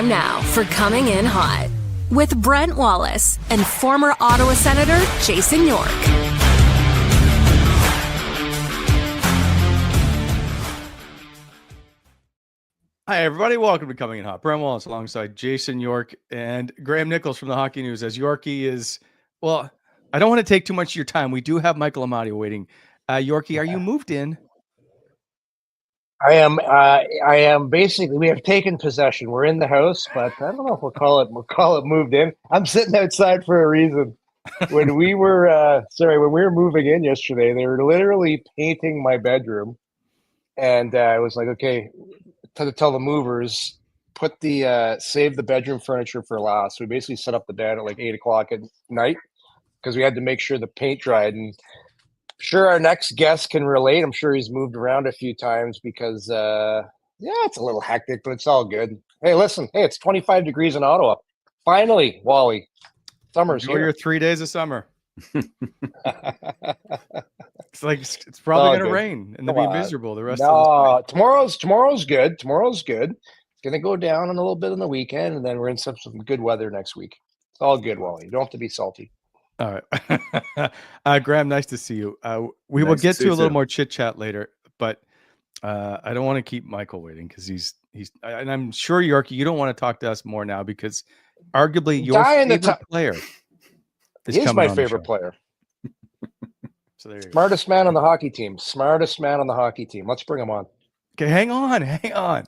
time now for Coming In Hot with Brent Wallace and former Ottawa Senator Jason York. Hi, everybody. Welcome to Coming In Hot. Brent Wallace alongside Jason York and Graham Nichols from the Hockey News. As Yorkie is, well, I don't want to take too much of your time. We do have Michael Amadio waiting. Yorkie, are you moved in? I am basically, we have taken possession. We're in the house, but I don't know if we'll call it moved in. I'm sitting outside for a reason. When we were moving in yesterday, they were literally painting my bedroom. And I was like, okay, to tell the movers, save the bedroom furniture for last. So we basically set up the bed at like 8:00 at night because we had to make sure the paint dried. And sure, our next guest can relate. I'm sure he's moved around a few times because, it's a little hectic, but it's all good. Hey, listen, it's 25 degrees in Ottawa. Finally, Wally, summer's here. Your 3 days of summer. It's probably going to rain and they'll be miserable the rest of the spring. Tomorrow's good. Tomorrow's good. It's going to go down a little bit on the weekend, and then we're in some good weather next week. It's all good, Wally. You don't have to be salty. All right. Graham, nice to see you. We will get to a little more chit chat later, but I don't want to keep Michael waiting because he's and I'm sure, Yorkie, you don't want to talk to us more now because arguably your favorite player is He is my favorite player. So there you go. Smartest man on the hockey team. Let's bring him on. Okay, hang on.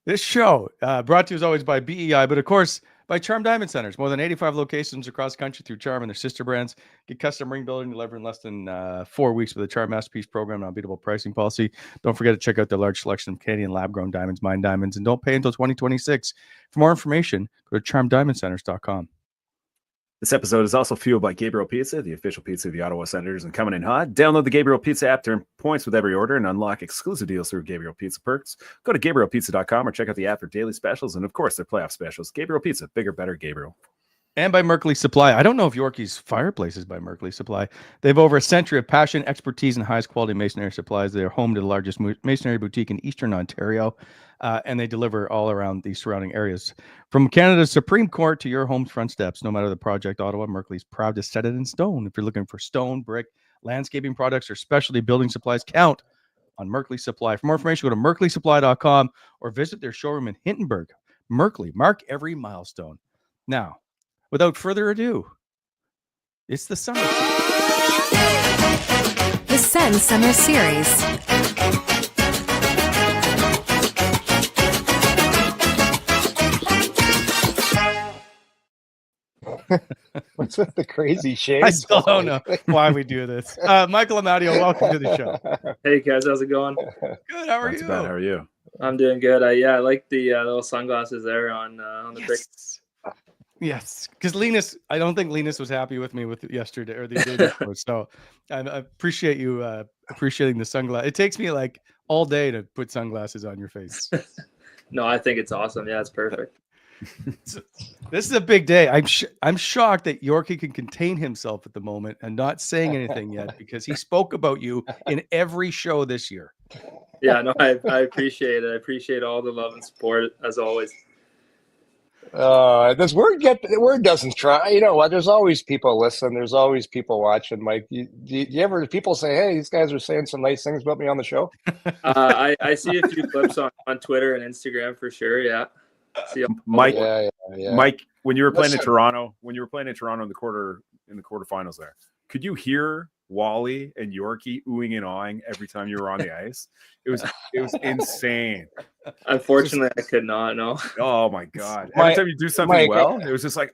This show brought to you as always by BEI, but of course by Charm Diamond Centers. More than 85 locations across the country through Charm and their sister brands. Get custom ring building delivered in less than 4 weeks with a Charm Masterpiece program and unbeatable pricing policy. Don't forget to check out their large selection of Canadian lab-grown diamonds, mine diamonds, and don't pay until 2026. For more information, go to charmdiamondcenters.com. This episode is also fueled by Gabriel Pizza, the official pizza of the Ottawa Senators and Coming In Hot. Download the Gabriel Pizza app to earn points with every order and unlock exclusive deals through Gabriel Pizza perks. Go to GabrielPizza.com or check out the app for daily specials and, of course, their playoff specials. Gabriel Pizza, bigger, better, Gabriel. And by Merkley Supply. I don't know if Yorkie's fireplace is by Merkley Supply. They have over a century of passion, expertise, and highest quality masonry supplies. They are home to the largest masonry boutique in Eastern Ontario, and they deliver all around the surrounding areas. From Canada's Supreme Court to your home's front steps, no matter the project, Ottawa, Merkley's proud to set it in stone. If you're looking for stone, brick, landscaping products, or specialty building supplies, count on Merkley Supply. For more information, go to merkleysupply.com or visit their showroom in Hintonburg. Merkley, mark every milestone. Now, without further ado, it's the summer. The Sen Summer Series. What's with the crazy shades? I still don't know why we do this. Michael Amadio, welcome to the show. Hey guys, how's it going? Good. How are you? How are you? I'm doing good. I like the little sunglasses there on the brick. Yes, because I don't think Linus was happy with me with yesterday or the day before. So I appreciate you appreciating the sunglasses. It takes me like all day to put sunglasses on your face. No, I think it's awesome. Yeah, it's perfect. This is a big day. I'm shocked that Yorkie can contain himself at the moment and not saying anything yet because he spoke about you in every show this year. Yeah, no, I appreciate it. I appreciate all the love and support as always. The word doesn't try. You know what? There's always people listen. There's always people watching. Mike, you ever people say, "Hey, these guys are saying some nice things about me on the show"? I see a few clips on Twitter and Instagram for sure. Yeah. Mike, yeah. Mike, when you were playing in Toronto, in the quarterfinals there, could you hear Wally and Yorkie oohing and awing every time you were on the ice? It was insane. Unfortunately, I could not. No. Oh my God! Every time you do something well, it was just like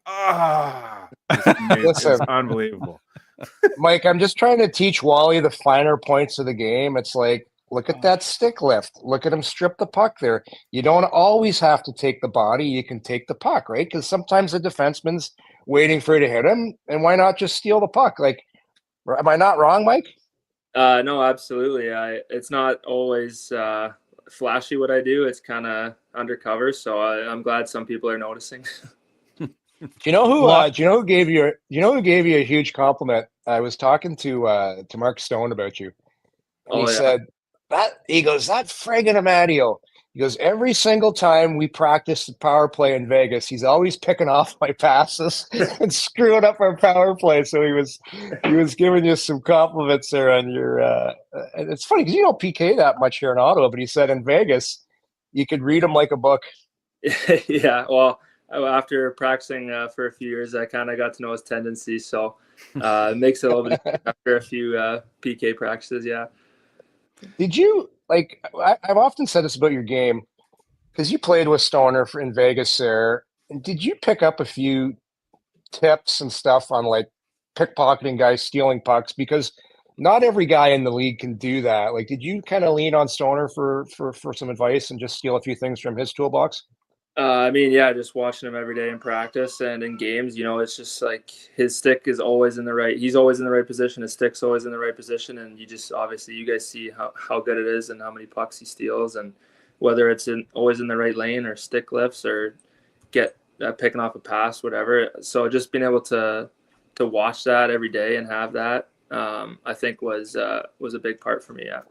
it's unbelievable. Mike, I'm just trying to teach Wally the finer points of the game. It's like, look at that stick lift. Look at him strip the puck there. You don't always have to take the body. You can take the puck, right? Because sometimes the defenseman's waiting for you to hit him, and why not just steal the puck? Like, am I not wrong, Mike? No, absolutely. It's not always flashy what I do. It's kind of undercover. So I'm glad some people are noticing. Do you know who gave you a huge compliment? I was talking to Mark Stone about you. He said that friggin' Amadio. He goes, every single time we practice the power play in Vegas, he's always picking off my passes and screwing up our power play. So he was giving you some compliments there on your. And it's funny because you don't PK that much here in Ottawa, but he said in Vegas you could read him like a book. Yeah, well, after practicing for a few years, I kind of got to know his tendencies. So it makes it a little bit after a few PK practices. Yeah. Did you I've often said this about your game because you played with Stoner in Vegas there. Did you pick up a few tips and stuff on like pickpocketing guys stealing pucks? Because not every guy in the league can do that. Like, did you kind of lean on Stoner for some advice and just steal a few things from his toolbox? I mean, yeah, just watching him every day in practice and in games, it's just like his stick is always in the right. He's always in the right position. His stick's always in the right position, and obviously you guys see how good it is and how many pucks he steals, and whether it's always in the right lane or stick lifts or picking off a pass, whatever. So just being able to watch that every day and have that, I think was a big part for me. Yeah.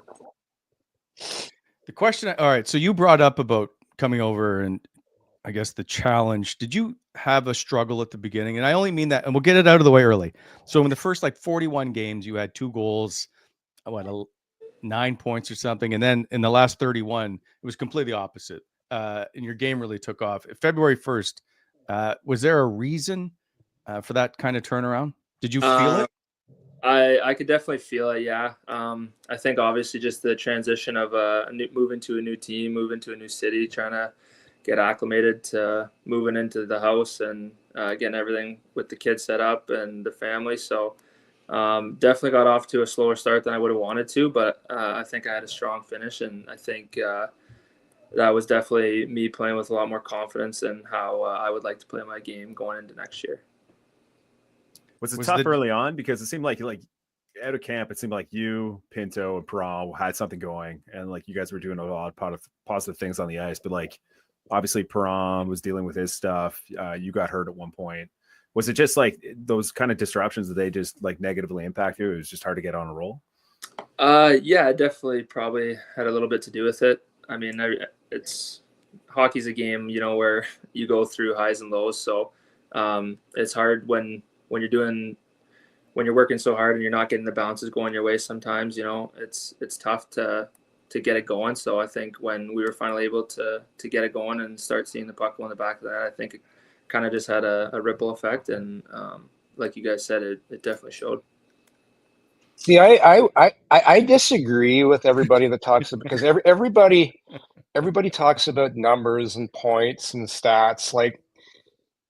The question. All right. So you brought up about coming over and I guess the challenge. Did you have a struggle at the beginning? And I only mean that, and we'll get it out of the way early. So in the first 41 games, you had 2 goals, 9 points or something. And then in the last 31, it was completely opposite. And your game really took off. February 1st, was there a reason for that kind of turnaround? Did you feel it? I could definitely feel it. Yeah. I think obviously just the transition of moving to a new team, moving to a new city, trying to get acclimated to moving into the house and getting everything with the kids set up and the family. So definitely got off to a slower start than I would have wanted to, but I think I had a strong finish, and I think that was definitely me playing with a lot more confidence in how I would like to play my game going into next year. Was it tough early on? Because it seemed like out of camp, it seemed like you, Pinto, and Perron had something going, and like you guys were doing a lot of positive things on the ice, but like obviously Perron was dealing with his stuff. You got hurt at one point. Was it just like those kind of disruptions that they just like negatively impact you? It was just hard to get on a roll. Yeah, definitely probably had a little bit to do with it. I mean, hockey's a game, where you go through highs and lows. So it's hard when you're working so hard and you're not getting the bounces going your way. Sometimes, it's tough to get it going. So I think when we were finally able to get it going and start seeing the puck go in the back of that, I think it kind of just had a ripple effect. And like you guys said, it definitely showed. See, I disagree with everybody that talks about, because everybody talks about numbers and points and stats. Like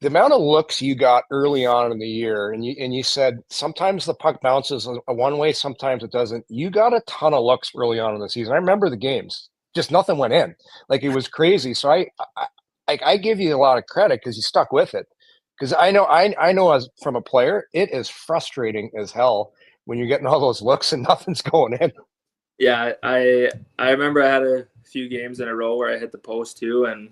the amount of looks you got early on in the year, and you said sometimes the puck bounces a one way, sometimes it doesn't. You got a ton of looks early on in the season. I remember the games, just nothing went in. Like it was crazy. So I give you a lot of credit because you stuck with it. Because I know as from a player, it is frustrating as hell when you're getting all those looks and nothing's going in. Yeah, I remember I had a few games in a row where I hit the post too, and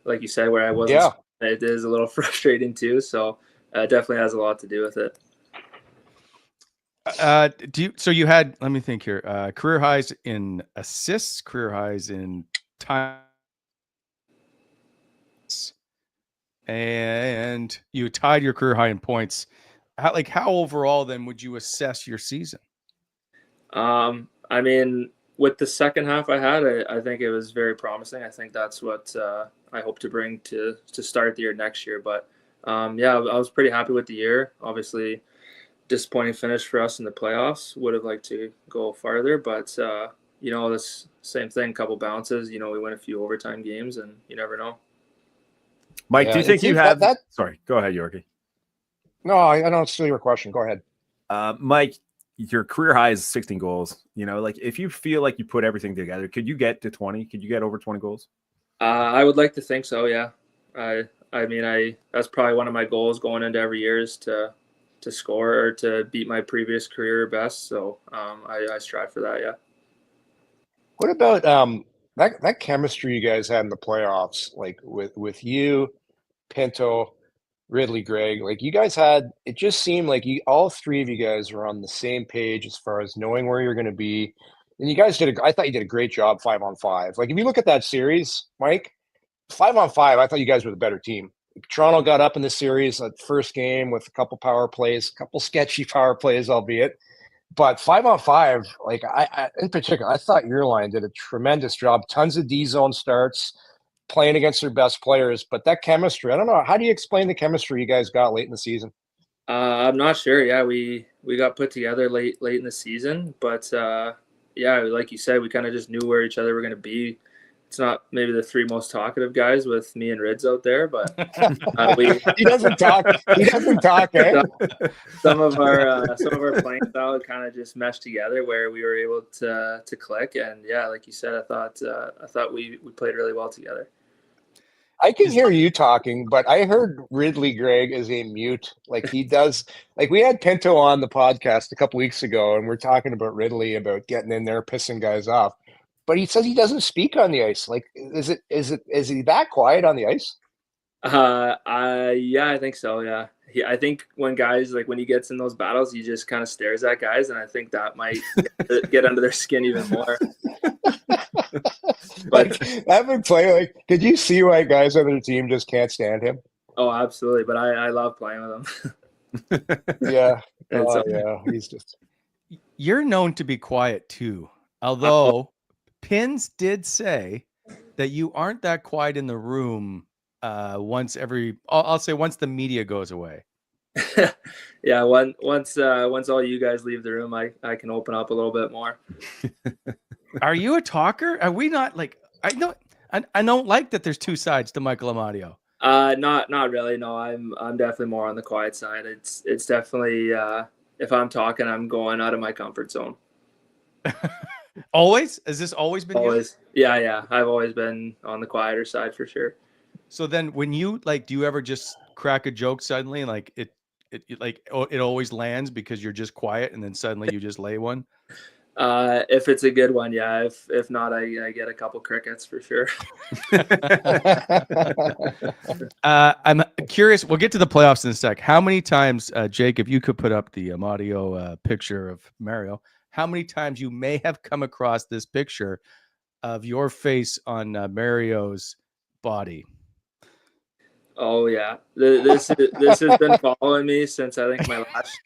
like you said, where I wasn't. Yeah. It is a little frustrating too, so it definitely has a lot to do with it. So you had, let me think here, career highs in assists, career highs in time, and you tied your career high in points. How overall then would you assess your season? I mean, with the second half I had, I think it was very promising. I think that's what I hope to bring to start the year next year. But yeah, I was pretty happy with the year. Obviously, disappointing finish for us in the playoffs. Would have liked to go farther, but this same thing, couple bounces. We win a few overtime games, and you never know. Mike, do you think you have that? Sorry, go ahead, Yorkie. No, I don't steal your question. Go ahead. Mike, your career high is 16 goals. Like if you feel like you put everything together, could you get to 20? Could you get over 20 goals? I would like to think so. Yeah. I mean, that's probably one of my goals going into every year is to score or to beat my previous career best. So I strive for that. Yeah. What about that chemistry you guys had in the playoffs, like with you, Pinto, Ridley, Greg? Like you guys had, it just seemed like all three of you guys were on the same page as far as knowing where you're going to be. And you guys I thought you did a great job 5-on-5. Like if you look at that series, Mike, 5-on-5, I thought you guys were the better team. Toronto got up in the series at first game with a couple power plays, a couple sketchy power plays, albeit. But 5-on-5, like I in particular, I thought your line did a tremendous job. Tons of D zone starts, playing against their best players. But that chemistry, I don't know. How do you explain the chemistry you guys got late in the season? I'm not sure. Yeah, we got put together late in the season, but yeah, like you said, we kind of just knew where each other were going to be. It's not maybe the three most talkative guys with me and Rids out there, but he doesn't talk. He doesn't talk. Eh? Some of our playing style kind of just meshed together where we were able to click. And yeah, like you said, I thought we played really well together. I can hear you talking, but I heard Ridley Gregg is a mute. Like he does. Like we had Pinto on the podcast a couple weeks ago, and we're talking about Ridley about getting in there, pissing guys off. But he says he doesn't speak on the ice. Like, is he that quiet on the ice? Yeah, I think so. Yeah, I think when he gets in those battles, he just kind of stares at guys, and I think that might get under their skin even more. But that would play. Like, did you see why guys on their team just can't stand him? Oh, absolutely. But I love playing with him. Yeah, yeah. He's just. You're known to be quiet too, although. Pins did say that you aren't that quiet in the room once the media goes away. Yeah, once all you guys leave the room, I can open up a little bit more. Are you a talker? Are we not like I don't like that there's two sides to Michael Amadio. Not really. No, I'm definitely more on the quiet side. It's definitely if I'm talking, I'm going out of my comfort zone. Always? Has this always been always? You? Yeah. I've always been on the quieter side for sure. So then when you do you ever just crack a joke suddenly and like it always lands because you're just quiet and then suddenly you just lay one? If it's a good one, yeah. If not, I get a couple crickets for sure. I'm curious. We'll get to the playoffs in a sec. How many times, Jake, if you could put up the Amadio picture of Mario, how many times you may have come across this picture of your face on Mario's body? Oh yeah, this has been following me since I think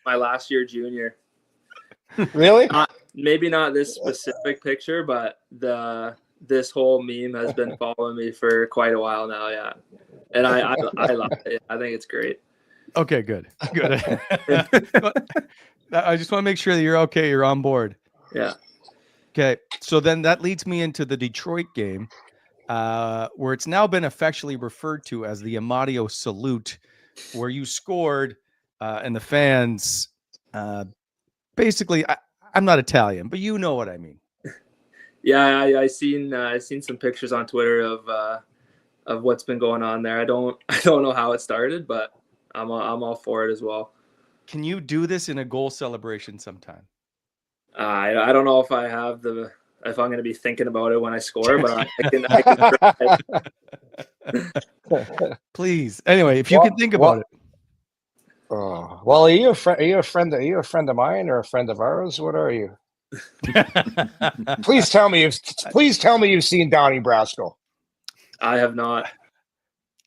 my last year junior. Really? Maybe not this specific picture, but this whole meme has been following me for quite a while now. Yeah, and I love it. I think it's great. Okay, good. I just want to make sure that you're okay. You're on board. Yeah. Okay. So then that leads me into the Detroit game, where it's now been affectionately referred to as the Amadio salute, where you scored, and the fans, basically, I'm not Italian, but you know what I mean. Yeah, I seen some pictures on Twitter of what's been going on there. I don't know how it started, but I'm all for it as well. Can you do this in a goal celebration sometime? I don't know if I'm going to be thinking about it when I score, but I can try. Please. Anyway, if you can think about it. Oh, well, are you a friend of mine or a friend of ours? What are you? Please tell me you've seen Donnie Brasco. I have not.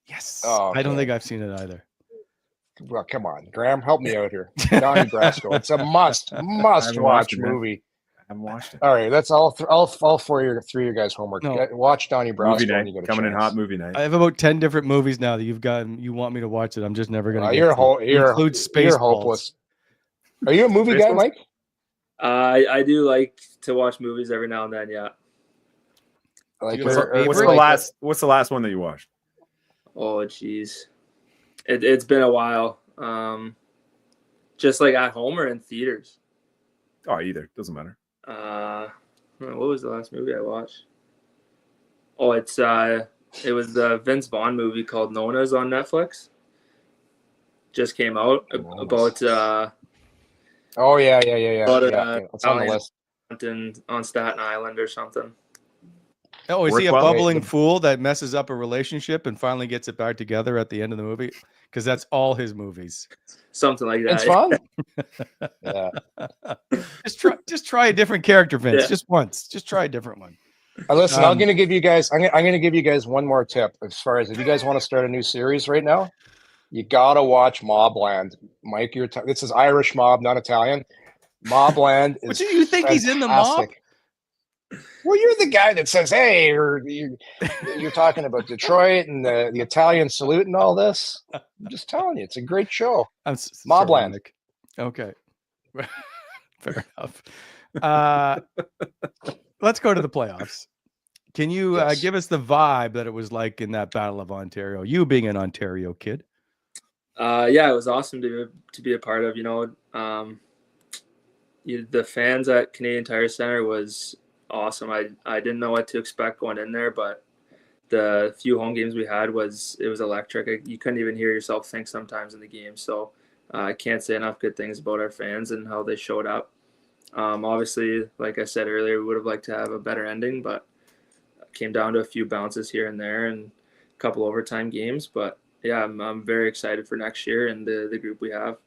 Yes. Oh, okay. I don't think I've seen it either. Well, come on, Graham, help me out here. Donnie Brasco. It's a must watch movie. I haven't watched it. All right, that's all three of you guys' homework. No. Watch Donnie Brasco. Movie night. Coming in hot movie night. I have about 10 different movies now that you want me to watch it. I'm just never going to. You're hopeless. Are you a movie guy, Mike? I do like to watch movies every now and then. Yeah. What's the last one that you watched? Oh, geez. It's been a while. Just like at home or in theaters? Oh, either. Doesn't matter. What was the last movie I watched? Oh, it was the Vince Vaughn movie called Nona's on Netflix. Just came out about. Oh yeah. It's on the list. On Staten Island or something. Oh, is he a Worthwhile? bubbling fool that messes up a relationship and finally gets it back together at the end of the movie? Because that's all his movies. Something like It's that. fun. Yeah. Just try a different character, Vince. Yeah. Just once. Just try a different one. Listen, I'm going to give you guys. I'm going to give you guys one more tip. As far as if you guys want to start a new series right now, you gotta watch Mobland. Mike, this is Irish mob, not Italian. Mobland is. But you think he's in the mob? fantastic. Well, you're the guy that says, "Hey," or you're talking about Detroit and the Italian salute and all this. I'm just telling you, it's a great show. Mobland. Okay, fair enough. Let's go to the playoffs. Can you give us the vibe that it was like in that Battle of Ontario? You being an Ontario kid. Yeah, it was awesome to be a part of. The fans at Canadian Tire Center was awesome. I didn't know what to expect going in there, but the few home games we had it was electric. You couldn't even hear yourself think sometimes in the game. So I can't say enough good things about our fans and how they showed up. Obviously, like I said earlier, we would have liked to have a better ending, but it came down to a few bounces here and there and a couple overtime games. But yeah, I'm very excited for next year and the group we have.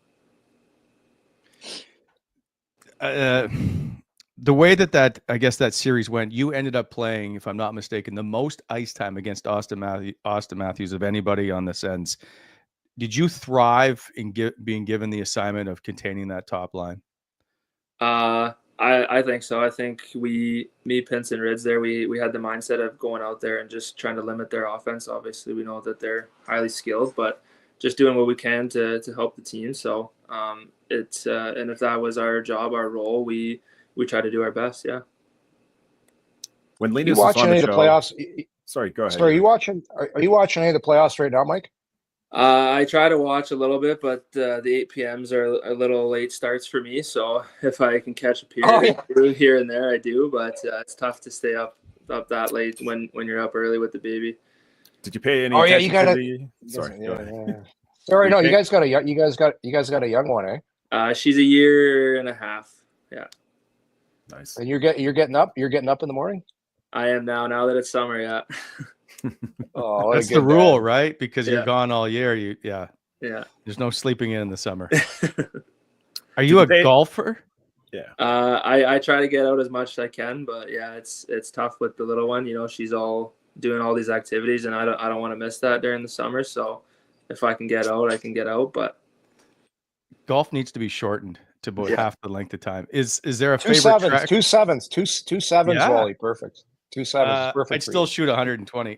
The way that I guess that series went, you ended up playing, if I'm not mistaken, the most ice time against Austin Matthews of anybody on the Sens. Did you thrive in being given the assignment of containing that top line? I think so. I think me, Pince, and Rids there, we had the mindset of going out there and just trying to limit their offense. Obviously, we know that they're highly skilled, but just doing what we can to help the team. So and if that was our job, our role, we try to do our best. Yeah. When You Linus was watching on any the of the show, playoffs? sorry, go ahead. Sorry, are you watching any of the playoffs right now, Mike? I try to watch a little bit, but the 8 p.m.s are a little late starts for me. So if I can catch a period here and there, I do. But it's tough to stay up that late when you're up early with the baby. Did you pay any? Oh yeah, attention you got to it. Sorry, go ahead. Yeah. Sorry, no, you guys got a young one, eh? She's a year and a half. Yeah. Nice. And you're getting up in the morning. I am now that it's summer. Yeah. Oh, that's the rule, right? Because you're gone all year. Yeah. There's no sleeping in the summer. Are you a golfer? Yeah. I try to get out as much as I can, but yeah, it's tough with the little one. She's all doing all these activities, and I don't want to miss that during the summer. So if I can get out, I can get out. But golf needs to be shortened to about half the length of time. Is there a two favorite sevens, track? two sevens, Wally, perfect. 2 sevens, perfect. I'd still shoot 120.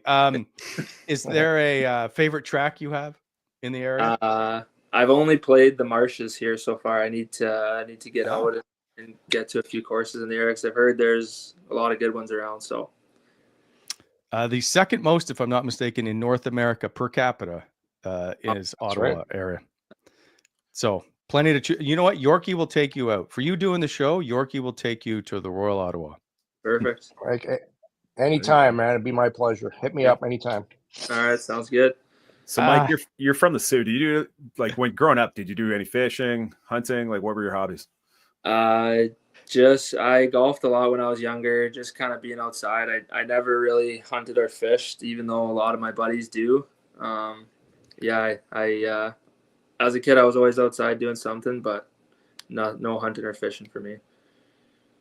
Is there a favorite track you have in the area? I've only played the marshes here so far. I need to get out and get to a few courses in the area because I've heard there's a lot of good ones around. So the second most, if I'm not mistaken, in North America per capita is Ottawa area. So plenty to choose. You know what? Yorkie will take you out. For you doing the show, Yorkie will take you to the Royal Ottawa. Perfect. Anytime, man. It'd be my pleasure. Hit me up anytime. All right, sounds good. So, Mike, you're from the Sioux. Do you do, like, when growing up, did you do any fishing, hunting? Like, what were your hobbies? I golfed a lot when I was younger, just kind of being outside. I never really hunted or fished, even though a lot of my buddies do. I as a kid, I was always outside doing something, but no hunting or fishing for me.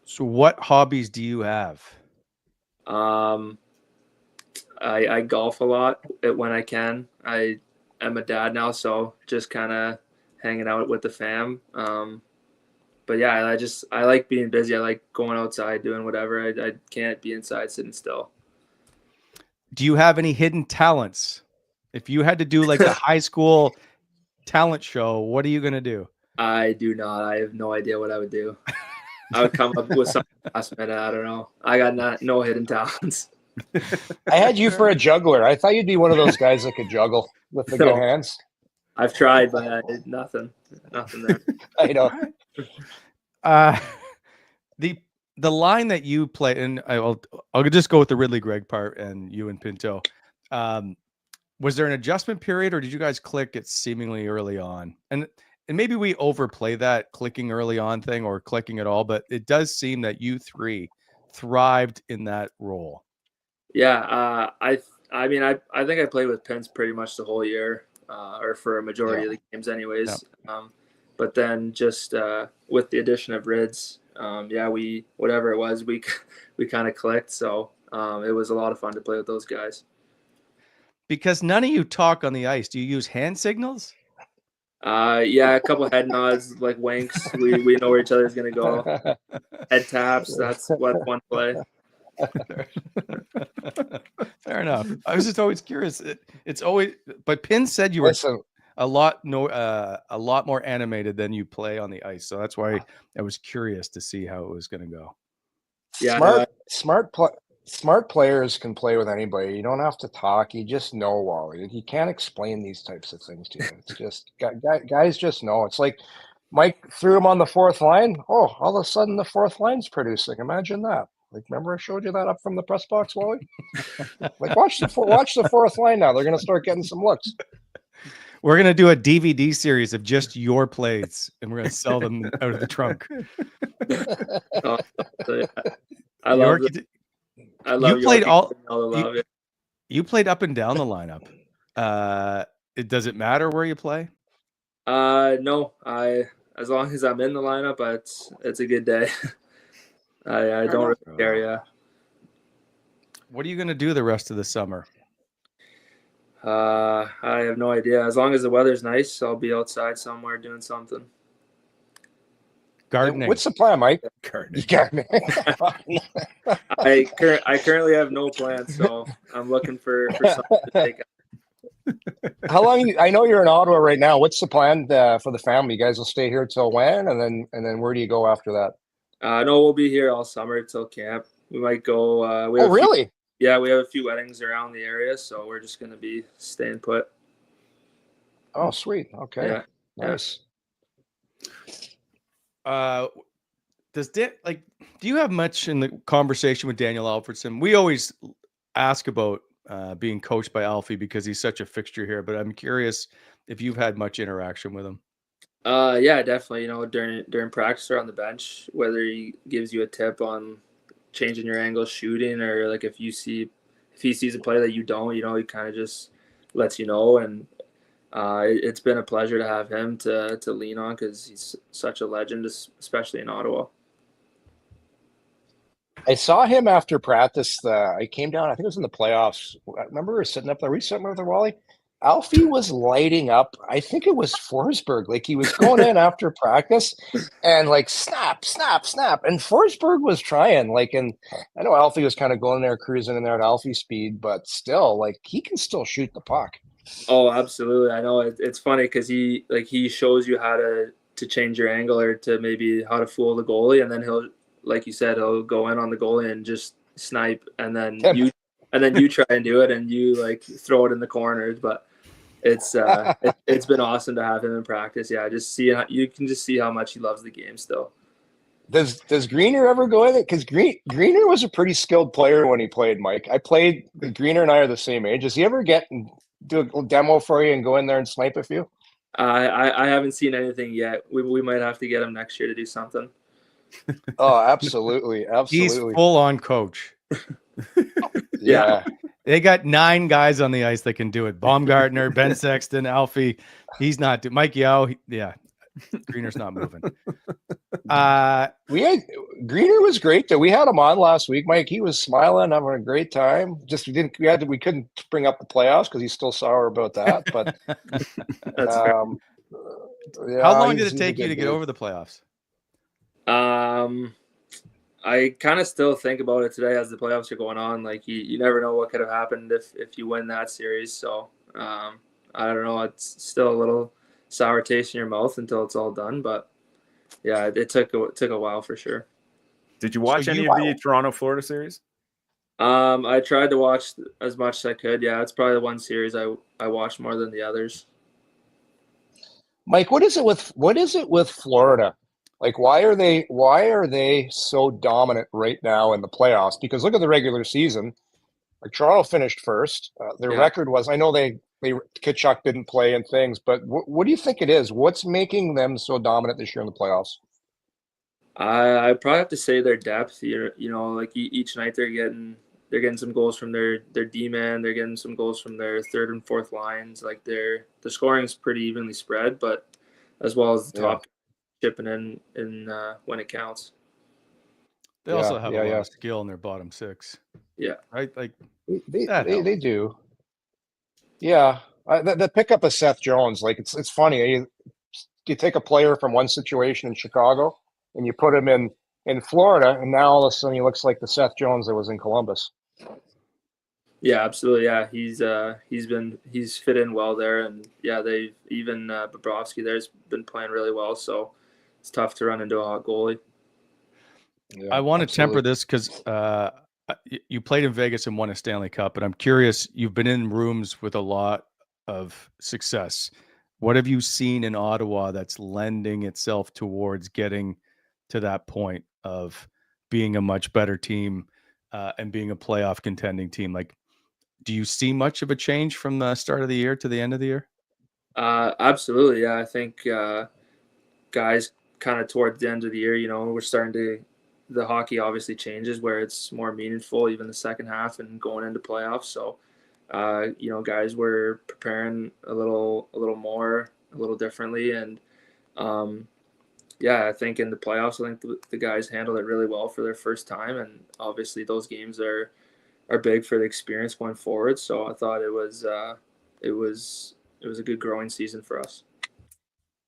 So what hobbies do you have? I golf a lot when I can. I am a dad now, so just kind of hanging out with the fam. But yeah, I like being busy. I like going outside, doing whatever. I can't be inside sitting still. Do you have any hidden talents? If you had to do like a high school talent show, what are you going to do? I do not. I have no idea what I would do. I would come up with something last minute. I don't know. I got no hidden talents. I had you for a juggler. I thought you'd be one of those guys that could juggle with the good hands. I've tried, but nothing there. I know. The line that you play, and I'll just go with the Ridley Gregg part and you and Pinto. Was there an adjustment period, or did you guys click it seemingly early on? And maybe we overplay that clicking early on thing or clicking at all, but it does seem that you three thrived in that role. Yeah, I mean, I think I played with Pence pretty much the whole year, or for a majority of the games, anyways. But then just with the addition of Rids, yeah, we whatever it was, we kind of clicked. So it was a lot of fun to play with those guys. Because none of you talk on the ice. Do you use hand signals? Yeah, a couple head nods, like winks. We know where each other's gonna go. Head taps. That's what one play. Fair enough. I was just always curious. It's always, but Pin said you were Listen, a lot more animated than you play on the ice. So that's why I was curious to see how it was going to go. Yeah, smart players can play with anybody. You don't have to talk. You just know, Wally. You can't explain these types of things to you. It's just guys just know. It's like Mike threw him on the fourth line. Oh, all of a sudden the fourth line's producing. Imagine that. Like, remember I showed you that up from the press box, Wally? Like, watch the fourth line now. They're going to start getting some looks. We're going to do a DVD series of just your plays, and we're going to sell them out of the trunk. I love Yorkie, I love you played Yorkie. You played up and down the lineup. Does it matter where you play? No, as long as I'm in the lineup, it's a good day. I don't really care. Yeah. What are you going to do the rest of the summer? I have no idea. As long as the weather's nice, I'll be outside somewhere doing something. Gardening. What's the plan, Mike? Gardening. I currently have no plans, so I'm looking for something to take. How long? I know you're in Ottawa right now. What's the plan for the family? You guys will stay here till when, and then where do you go after that? No, we'll be here all summer till camp. We might go. Oh, really? We have a few weddings around the area, so we're just going to be staying put. Oh, sweet. Okay. Yeah. Nice. Do you have much in the conversation with Daniel Alfredson? We always ask about being coached by Alfie because he's such a fixture here, but I'm curious if you've had much interaction with him. Yeah, definitely. During practice or on the bench, whether he gives you a tip on changing your angle shooting, or like if he sees a play that you don't, he kind of just lets you know. And it's been a pleasure to have him to lean on because he's such a legend, especially in Ottawa. I saw him after practice. I came down, I think it was in the playoffs. I remember we were sitting up there. Were you sitting with Wally? Alfie was lighting up. I think it was Forsberg. Like, he was going in after practice and like snap, snap, snap. And Forsberg was trying. And I know Alfie was kind of going there, cruising in there at Alfie speed, but still, like, he can still shoot the puck. Oh, absolutely. I know it's funny because he shows you how to change your angle or to maybe how to fool the goalie, and then he'll, like you said, he'll go in on the goalie and just snipe, and then you try and do it and you like throw it in the corners. But it's been awesome to have him in practice. Yeah, you can just see how much he loves the game still. Does Greener ever go in it? Because Greener was a pretty skilled player when he played, Mike. Greener and I are the same age. Does he ever get and do a demo for you and go in there and snipe a few? I haven't seen anything yet. We might have to get him next year to do something. Oh, absolutely. He's full on coach. Yeah. They got 9 guys on the ice that can do it. Baumgartner, Ben Sexton, Alfie. He's not. Mike Yao. Yeah. Greener's not moving. Greener was great though. We had him on last week, Mike. He was smiling, having a great time. Just we couldn't bring up the playoffs because he's still sour about that. But that's fair. Yeah, how long did it take you to get over the playoffs? I kind of still think about it today as the playoffs are going on. Like, you never know what could have happened if you win that series. So I don't know. It's still a little sour taste in your mouth until it's all done. But yeah, it took a while for sure. Did you watch any of the Toronto-Florida series? I tried to watch as much as I could. Yeah, it's probably the one series I watched more than the others. Mike, what is it with Florida? Like, why are they so dominant right now in the playoffs? Because look at the regular season. Like, Toronto finished first. Their record was, I know Tkachuk didn't play and things, but what do you think it is? What's making them so dominant this year in the playoffs? I probably have to say their depth. Like each night they're getting they're getting some goals from their D-man. They're getting some goals from their third and fourth lines. Like the scoring is pretty evenly spread, but as well as the top chipping in when it counts. They also have a lot of skill in their bottom six. Yeah. Right? Like they do. Yeah. The pickup of Seth Jones, like it's funny. You take a player from one situation in Chicago and you put him in Florida, and now all of a sudden he looks like the Seth Jones that was in Columbus. Yeah, absolutely. Yeah, he's fit in well there, and yeah, they've even Bobrovsky there's been playing really well. So it's tough to run into a hot goalie. Yeah, I want to temper this because you played in Vegas and won a Stanley Cup, and I'm curious. You've been in rooms with a lot of success. What have you seen in Ottawa that's lending itself towards getting to that point of being a much better team and being a playoff contending team? Like, do you see much of a change from the start of the year to the end of the year? Absolutely. Yeah. I think guys kind of towards the end of the year, we're starting to, the hockey obviously changes where it's more meaningful, even the second half and going into playoffs. So, guys were preparing a little more, a little differently. And I think in the playoffs, I think the guys handled it really well for their first time. And obviously those games are big for the experience going forward. So I thought it was a good growing season for us.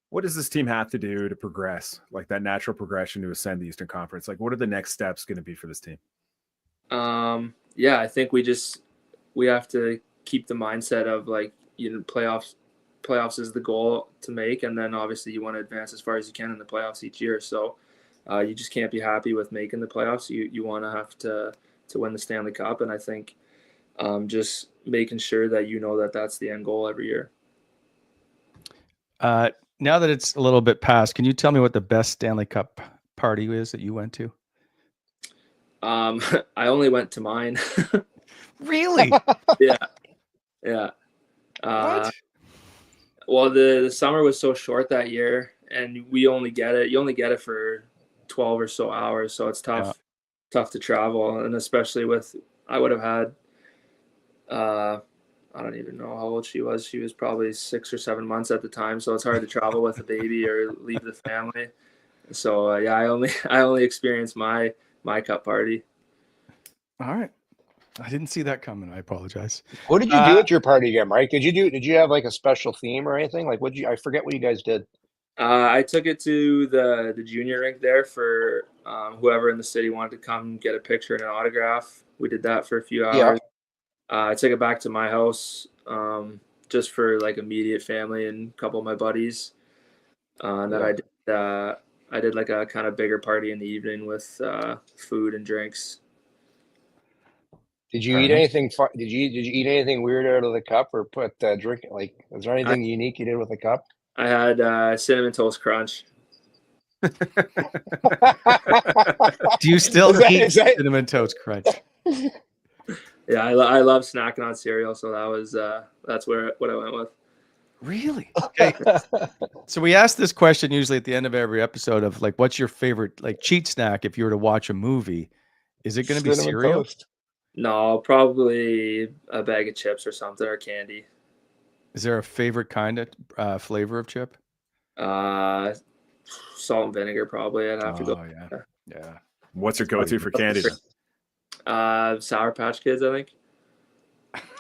What does this team have to do to progress, like that natural progression to ascend the Eastern Conference? Like, what are the next steps going to be for this team? I think we have to keep the mindset of like, playoffs is the goal to make. And then obviously you want to advance as far as you can in the playoffs each year. So you just can't be happy with making the playoffs. You want to have to win the Stanley Cup. And I think just making sure that that's the end goal every year. Now that it's a little bit past, can you tell me what the best Stanley Cup party is that you went to? I only went to mine. Really? Yeah. What? Well, the summer was so short that year, and you only get it for 12 or so hours. So it's tough to travel. And especially I would have had, I don't even know how old she was. She was probably 6 or 7 months at the time. So it's hard to travel with a baby or leave the family. So I only experienced my cup party. All right. I didn't see that coming. I apologize. What did you do at your party again, Mike? Did you have like a special theme or anything? Like I forget what you guys did. I took it to the junior rink there for whoever in the city wanted to come get a picture and an autograph. We did that for a few hours. Yeah. I took it back to my house just for like immediate family and a couple of my buddies. And then I did like a kind of bigger party in the evening with food and drinks. Did you eat anything? Did you eat anything weird out of the cup or put drink? Like, is there anything unique you did with the cup? I had cinnamon toast crunch. Do you still eat cinnamon toast crunch? Yeah, I love snacking on cereal, so that's what I went with. Really? Okay. So we ask this question usually at the end of every episode of like, what's your favorite like cheat snack if you were to watch a movie? Is it going to be cereal? Toast. No, probably a bag of chips or something, or candy. Is there a favorite kind of flavor of chip? Salt and vinegar, probably. I'd have to go. Yeah. What's your go-to for candy? Sour Patch Kids, I think.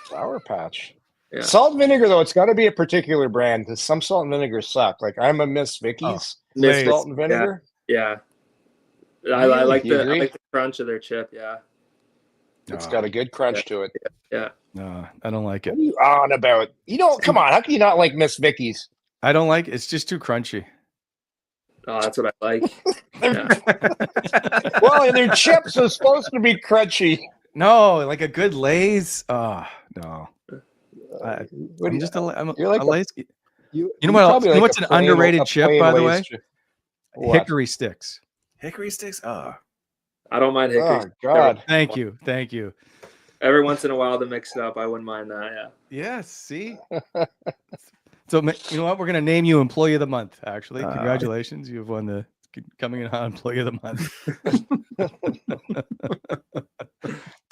Sour Patch. Yeah. Salt and vinegar, though, it's got to be a particular brand because some salt and vinegar suck. Like I'm a Miss Vicky's salt and vinegar. Yeah. Really? I like the crunch of their chip. Yeah. It's got a good crunch to it. Yeah. No, I don't like it. What are you on about? You don't. Come on. How can you not like Miss Vicky's? I don't like it. It's just too crunchy. Oh, that's what I like. Well, and their chips are supposed to be crunchy. No, like a good Lay's. Oh, no. I'm just a Lay's. You know what else? You know what's an underrated chip, by the way? Hickory sticks. Hickory sticks? Oh. I don't mind hickory. Oh, God. Thank you. Every once in a while to mix it up, I wouldn't mind that, Yeah, see? So, you know what? We're going to name you Employee of the Month, actually. Congratulations. You've won the Coming in Hot Employee of the Month.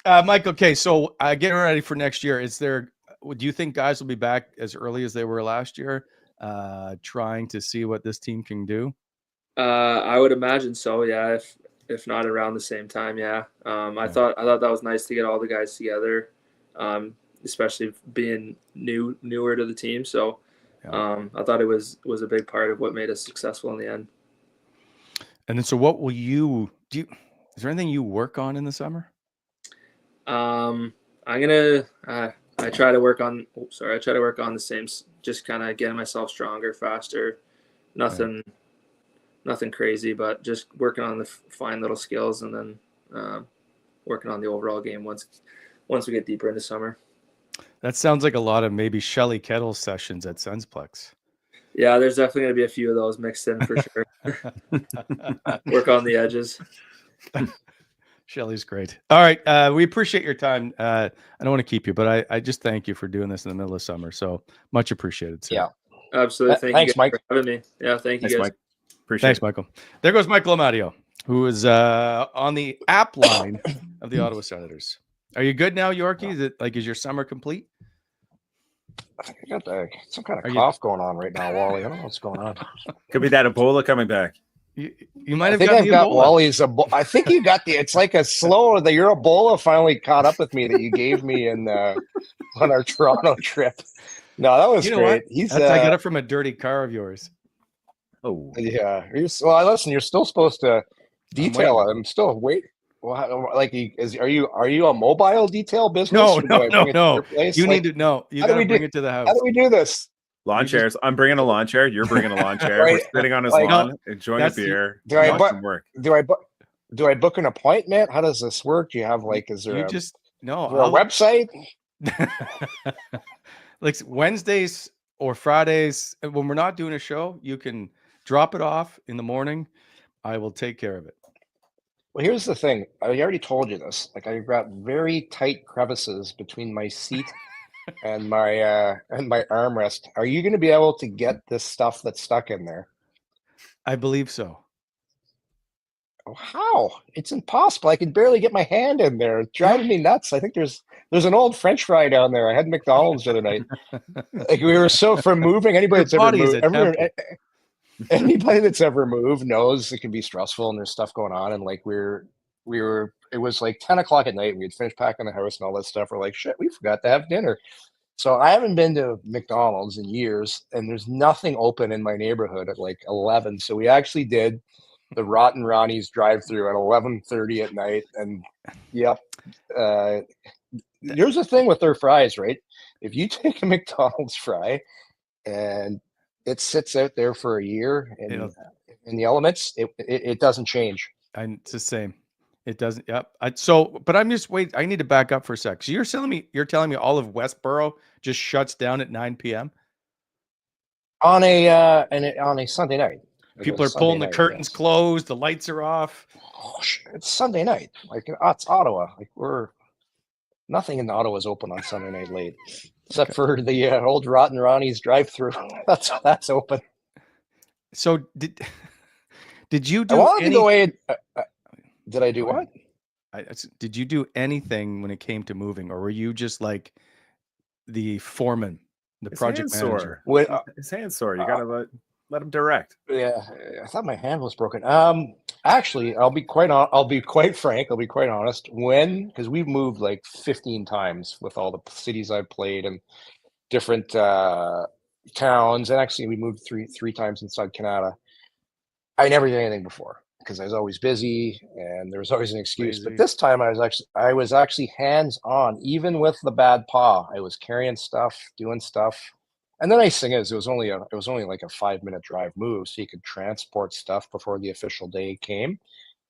Mike, okay, so getting ready for next year, do you think guys will be back as early as they were last year, trying to see what this team can do? I would imagine so. Yeah, if not around the same time. Yeah. I thought that was nice to get all the guys together, especially being newer to the team. So I thought it was a big part of what made us successful in the end. And then, so what will you do? Is there anything you work on in the summer? I'm gonna. I try to work on. I try to work on the same. Just kind of getting myself stronger, faster. Nothing crazy, but just working on the fine little skills, and then working on the overall game once we get deeper into summer. That sounds like a lot of maybe Shelly Kettle sessions at Sunsplex. Yeah, there's definitely going to be a few of those mixed in for sure. Work on the edges. Shelly's great. All right. We appreciate your time. I don't want to keep you, but I just thank you for doing this in the middle of summer. So much appreciated, sir. Yeah. Absolutely. Thanks, Mike. For having me. Yeah, thank you, Thanks, guys. Mike. Appreciate Thanks, it. Michael. There goes Michael Amadio, who is on the app line of the Ottawa Senators. Are you good now, Yorkie? Is your summer complete? I think I got some kind of cough going on right now, Wally. I don't know what's going on. Could be that Ebola coming back. You might have I think got I've the got Ebola. Wally's. I think you got it's like a slow. Your Ebola finally caught up with me that you gave me on our Toronto trip. No, that was great. What? I got it from a dirty car of yours. Oh, yeah. Listen, you're still supposed to detail it. I'm still waiting. Well, are you a mobile detail business? No. You need to know. You got to bring it to the house. How do we do this? lawn chairs. I'm bringing a lawn chair. You're bringing a lawn chair. Right. We're sitting on his lawn, enjoying a beer. Do I book an appointment? How does this work? Do you have is there a website? Like Wednesdays or Fridays when we're not doing a show, you can drop it off in the morning. I will take care of it. Well, here's the thing. I already told you this. I've got very tight crevices between my seat and my armrest. Are you going to be able to get this stuff that's stuck in there? I believe so. Oh, how? It's impossible. I can barely get my hand in there. It's driving me nuts. I think there's an old French fry down there. I had McDonald's the other night. We were from moving. Anybody that's ever moved, anybody that's ever moved knows it can be stressful and there's stuff going on. And it was like 10 o'clock at night. We had finished packing the house and all that stuff. We're like, shit, we forgot to have dinner. So I haven't been to McDonald's in years, and there's nothing open in my neighborhood at 11. So we actually did the Rotten Ronnie's drive-through at 11:30 at night. And yep. Here's the thing with their fries, right? If you take a McDonald's fry and it sits out there for a year in the elements, it doesn't change. It's the same. It doesn't. Yep. But I'm just wait. I need to back up for a sec. So you're telling me all of Westboro just shuts down at 9 p.m. on a Sunday night. People are pulling the curtains closed. The lights are off. Oh, it's Sunday night. It's Ottawa. Nothing in Ottawa is open on Sunday night late, except for the old Rotten Ronnie's drive-through. That's open. So did you do? I wanted to go in. Did I do what? Did you do anything when it came to moving, or were you just like the foreman, the project manager? His hand's sore. You gotta let him direct. Yeah, I thought my hand was broken. Actually, I'll be quite frank. I'll be quite honest. Because we've moved 15 times with all the cities I've played and different towns, and actually we moved three times inside Canada. I never did anything before because I was always busy and there was always an excuse. Crazy. But this time I was actually hands-on, even with the bad paw. I was carrying stuff, doing stuff. And the nice thing is, it was only like a 5-minute drive move, so you could transport stuff before the official day came.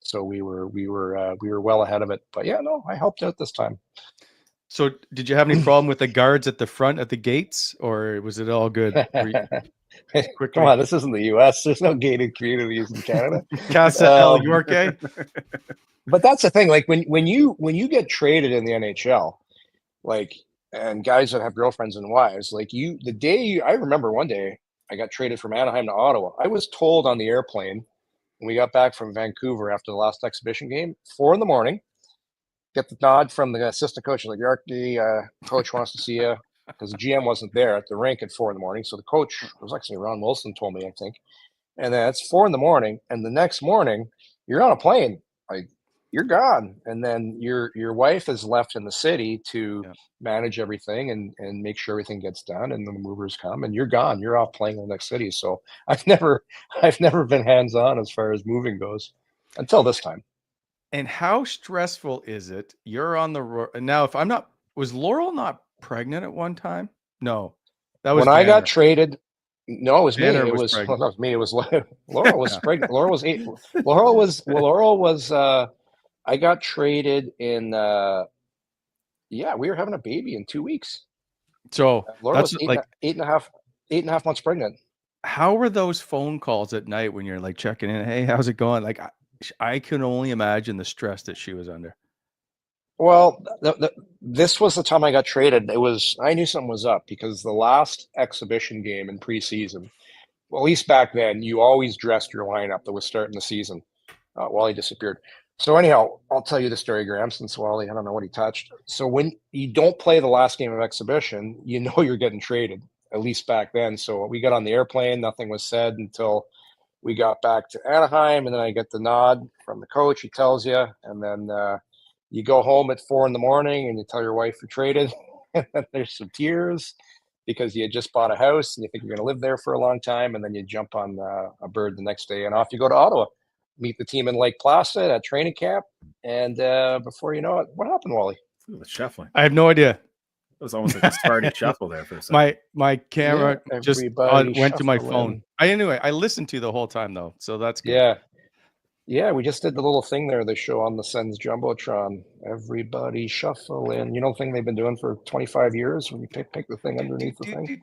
So we were well ahead of it. But yeah, no, I helped out this time. So did you have any problem with the guards at the front at the gates, or was it all good? Come on, this isn't the U.S. There's no gated communities in Canada. Casa El Yorkie. But that's the thing. When you get traded in the NHL, and guys that have girlfriends and wives, I remember one day I got traded from Anaheim to Ottawa. I was told on the airplane when we got back from Vancouver after the last exhibition game, 4 a.m, get the nod from the assistant coach. Like, Yorkie, coach wants to see you, because the GM wasn't there at the rink at 4 a.m. So the coach, it was actually Ron Wilson, told me, I think. And then it's 4 a.m. and the next morning you're on a plane, like, you're gone. And then your wife is left in the city to manage everything and make sure everything gets done. And then the movers come and you're gone. You're off playing in the next city. So I've never been hands-on as far as moving goes until this time. And how stressful is it? You're on the road now. If I'm not, was Laurel not pregnant at one time? No, that was when I got Vanner. traded. No, it was me. Vanner It was was pregnant. well, not me. It was Laurel was pregnant. Laurel was 8. Laurel was. I got traded in. We were having a baby in 2 weeks. So Laura that's was like eight and a half months pregnant. How were those phone calls at night when you're like checking in? Hey, how's it going? Like, I can only imagine the stress that she was under. Well, this was the time I got traded. I knew something was up, because the last exhibition game in preseason, well, at least back then, you always dressed your lineup that was starting the season. Wally disappeared. So anyhow, I'll tell you the story, Graham, since Wally, I don't know what he touched. So when you don't play the last game of exhibition, you know you're getting traded, at least back then. So we got on the airplane. Nothing was said until we got back to Anaheim, and then I get the nod from the coach. He tells you, and then you go home at 4 a.m. and you tell your wife you're traded. And then there's some tears because you had just bought a house and you think you're going to live there for a long time. And then you jump on a bird the next day and off you go to Ottawa, meet the team in Lake Placid at training camp. And before you know it, what happened, Wally? Ooh, shuffling. I have no idea. It was almost like a Sparty shuffle there for a second. My camera just went to my phone. In. I listened to the whole time though, so that's good. Yeah, we just did the little thing there they show on the Sens Jumbotron. Everybody shuffle in. You know the thing they've been doing for 25 years when you pick the thing underneath the thing?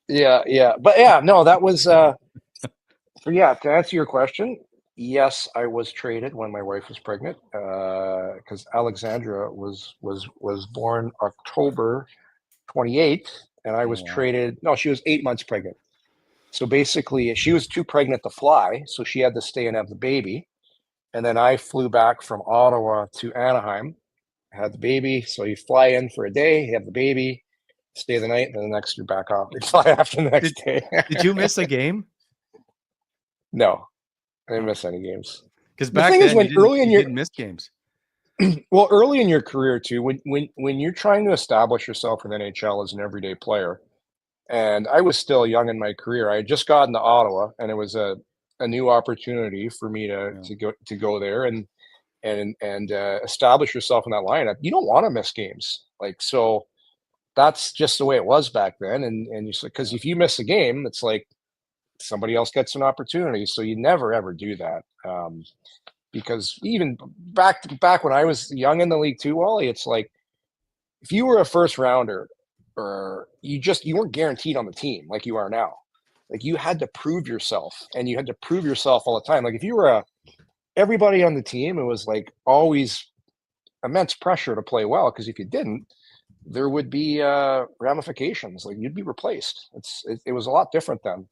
Yeah. But yeah, no, that was to answer your question, yes, I was traded when my wife was pregnant, because Alexandra was born October 28th, and I was traded. No, she was 8 months pregnant. So basically, she was too pregnant to fly, so she had to stay and have the baby. And then I flew back from Ottawa to Anaheim, had the baby. So you fly in for a day, you have the baby, stay the night, and then the next you're back off. You fly after the next day. Did you miss a game? No, I didn't miss any games. Because back then, you didn't miss games. Well, early in your career too, when you're trying to establish yourself in NHL as an everyday player. And I was still young in my career. I had just gotten to Ottawa, and it was a new opportunity for me to go there and establish yourself in that lineup. You don't want to miss games, so. That's just the way it was back then, and you because if you miss a game, it's like somebody else gets an opportunity. So you never ever do that, because even back when I was young in the league too, Wally, it's like if you were a first rounder. Or you weren't guaranteed on the team like you are now. Like you had to prove yourself, and you had to prove yourself all the time. Like if you were everybody on the team, it was like always immense pressure to play well, because if you didn't, there would be ramifications. Like you'd be replaced. It was a lot different then.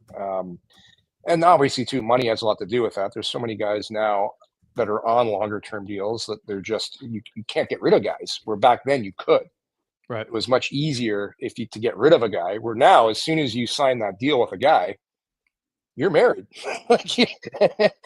And obviously too, money has a lot to do with that. There's so many guys now that are on longer term deals that they're just you can't get rid of guys, where back then you could. Right. It was much easier to get rid of a guy, where now, as soon as you sign that deal with a guy, you're married.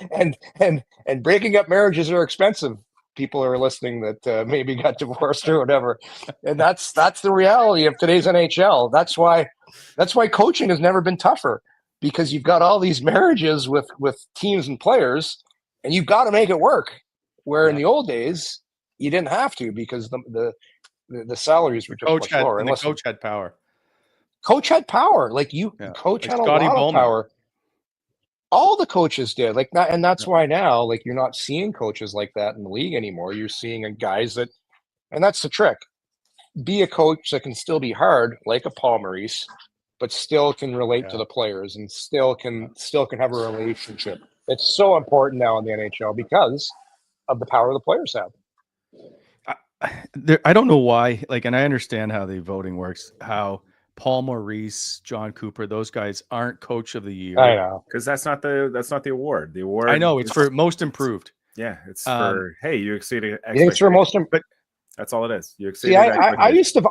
and breaking up marriages are expensive. People are listening that maybe got divorced or whatever. And that's the reality of today's NHL. That's why coaching has never been tougher, because you've got all these marriages with teams and players, and you've got to make it work. Where in the old days, you didn't have to, because the salaries were just much lower. And the coach had power. Coach had power. Coach had a lot of power. All the coaches did. And that's why now, you're not seeing coaches like that in the league anymore. You're seeing guys that, and that's the trick. Be a coach that can still be hard, like a Paul Maurice, but still can relate to the players and still can have a relationship. It's so important now in the NHL because of the power the players have. I don't know why, and I understand how the voting works, how Paul Maurice, John Cooper, those guys aren't coach of the year. I know. Because that's not the award. The award, I know, it's for most improved. Yeah, it's for hey, you exceeded I think it's for most. But that's all it is. You exceeded. See, I used to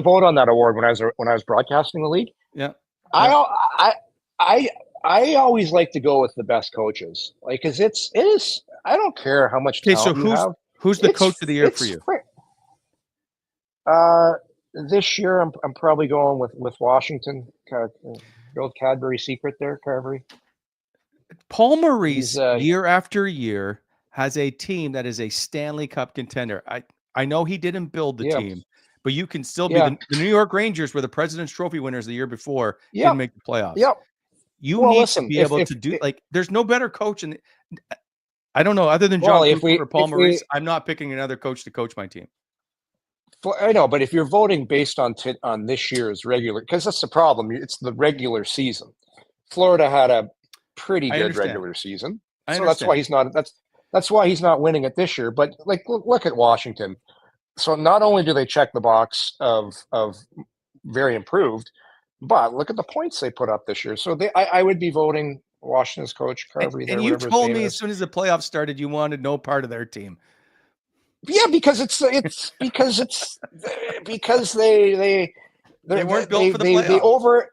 vote on that award when I was broadcasting the league. yeah. I always like to go with the best coaches, like, because it is. I don't care how much Okay, talent so you have. who's the coach of the year for you? This year I'm probably going with Washington. Old Cadbury secret there, Carberry. Paul Maurice, year after year, has a team that is a Stanley Cup contender. I know he didn't build the team, but you can still be the New York Rangers were the President's Trophy winners the year before, didn't make the playoffs. Yep. You need to be able to do like there's no better coach I don't know, other than John Cooper or Paul Maurice, I'm not picking another coach to coach my team. I know, but if you're voting based on this year's regular, because that's the problem, it's the regular season. Florida had a pretty good regular season, so that's why he's not. That's why he's not winning it this year. But like, look at Washington. So not only do they check the box of very improved, but look at the points they put up this year. So I would be voting Washington's coach Carberry. And you told me as soon as the playoffs started, you wanted no part of their team. Yeah, because because they weren't built for the playoffs.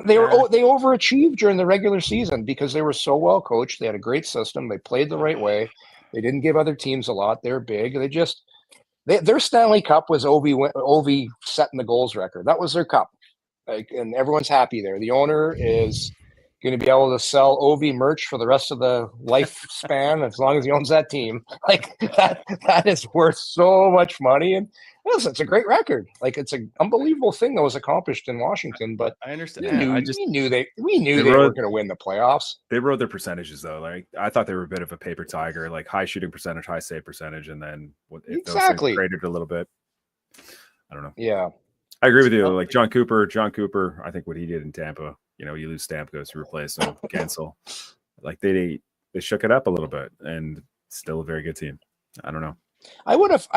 They overachieved during the regular season because they were so well coached. They had a great system. They played the right way. They didn't give other teams a lot. They're big. Their Stanley Cup was Ovi setting the goals record. That was their cup. And everyone's happy there. The owner is going to be able to sell Ovi merch for the rest of the lifespan as long as he owns that team. Like that is worth so much money. And listen, it's a great record. Like, it's an unbelievable thing that was accomplished in Washington. But I understand. We knew they were going to win the playoffs. They rode their percentages though. Like, I thought they were a bit of a paper tiger, like high shooting percentage, high save percentage, and then exactly traded a little bit. I don't know. Yeah, I agree with you. Like John Cooper, I think what he did in Tampa. You know, you lose Stamkos to replace him, Gensel. Like they shook it up a little bit, and still a very good team. I don't know. I would have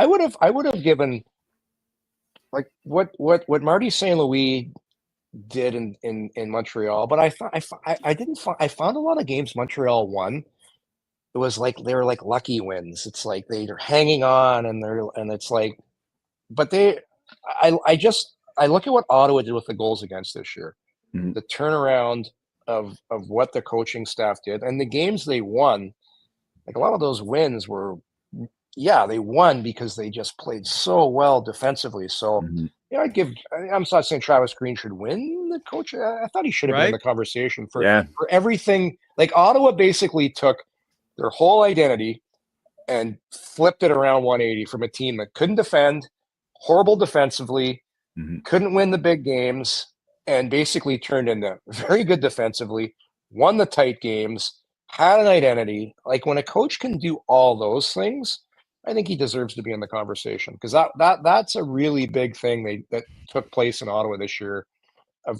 given like what Marty St. Louis did in Montreal, but I found a lot of games Montreal won. It was like they were like lucky wins. It's like they're hanging on, and it's like, but I look at what Ottawa did with the goals against this year. The turnaround of what the coaching staff did and the games they won, like a lot of those wins were, they won because they just played so well defensively. So, I'm not saying Travis Green should win the coach. I thought he should have been in the conversation for everything. Like, Ottawa basically took their whole identity and flipped it around 180 from a team that couldn't defend, horrible defensively, couldn't win the big games, and basically turned into very good defensively, won the tight games, had an identity. Like, when a coach can do all those things, I think he deserves to be in the conversation, because that's a really big thing that took place in Ottawa this year of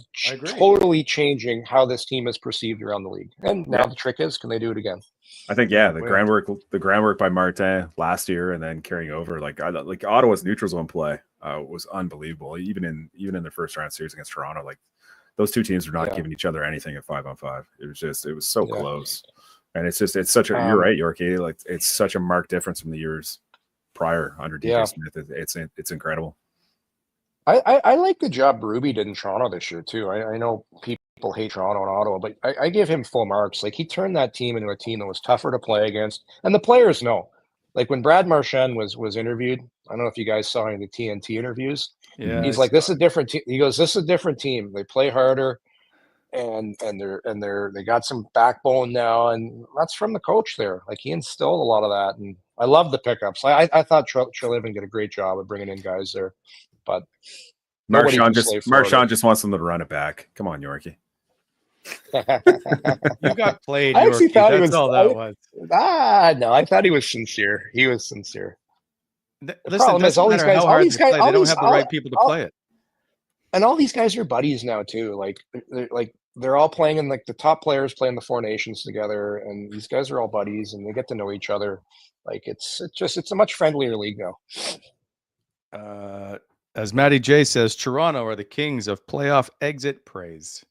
totally changing how this team is perceived around the league. And now the trick is, can they do it again? I think the groundwork by Martin last year and then carrying over, like Ottawa's neutral zone play was unbelievable. Even in their first round series against Toronto, like those two teams were not giving each other anything at 5-on-5. It was so close, and it's such a you're right, Yorkie. Like, it's such a marked difference from the years prior under DJ Smith. It's incredible. I like the job Berube did in Toronto this year too. I know people hate Toronto and Ottawa, but I give him full marks. Like, he turned that team into a team that was tougher to play against, and the players know. Like, when Brad Marchand was interviewed, I don't know if you guys saw any of the TNT interviews. Yeah, he's like, "This is a different team." He goes, "This is a different team. They play harder, and they got some backbone now, and that's from the coach there. Like, he instilled a lot of that, and I love the pickups. I thought Treliving did a great job of bringing in guys there, but Marchand just wants them to run it back. Come on, Yorkie. You got played. I actually thought was. No, I thought he was sincere. He was sincere. Listen, all these guys they don't have the right people to play it. And all these guys are buddies now too. They're all playing in, like, the top players playing the Four Nations together, and these guys are all buddies and they get to know each other. Like, it's a much friendlier league now. As Matty J says, Toronto are the kings of playoff exit praise.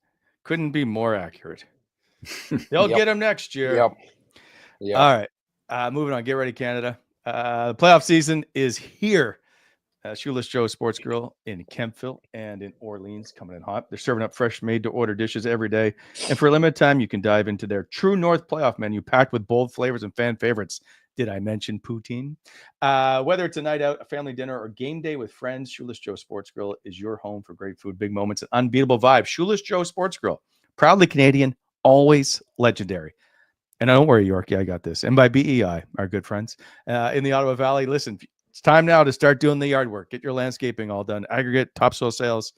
Couldn't be more accurate. They'll get him next year. Yep. All right. Moving on. Get ready, Canada. The playoff season is here. Shoeless Joe Sports Grill in Kempville and in Orleans coming in hot. They're serving up fresh made-to-order dishes every day. And for a limited time, you can dive into their True North playoff menu packed with bold flavors and fan favorites. Did I mention poutine? Whether it's a night out, a family dinner, or game day with friends, Shoeless Joe Sports Grill is your home for great food, big moments, and unbeatable vibes. Shoeless Joe Sports Grill, proudly Canadian, always legendary. And don't worry, Yorkie, I got this. And by BEI, our good friends in the Ottawa Valley. Listen, it's time now to start doing the yard work. Get your landscaping all done. Aggregate, topsoil sales,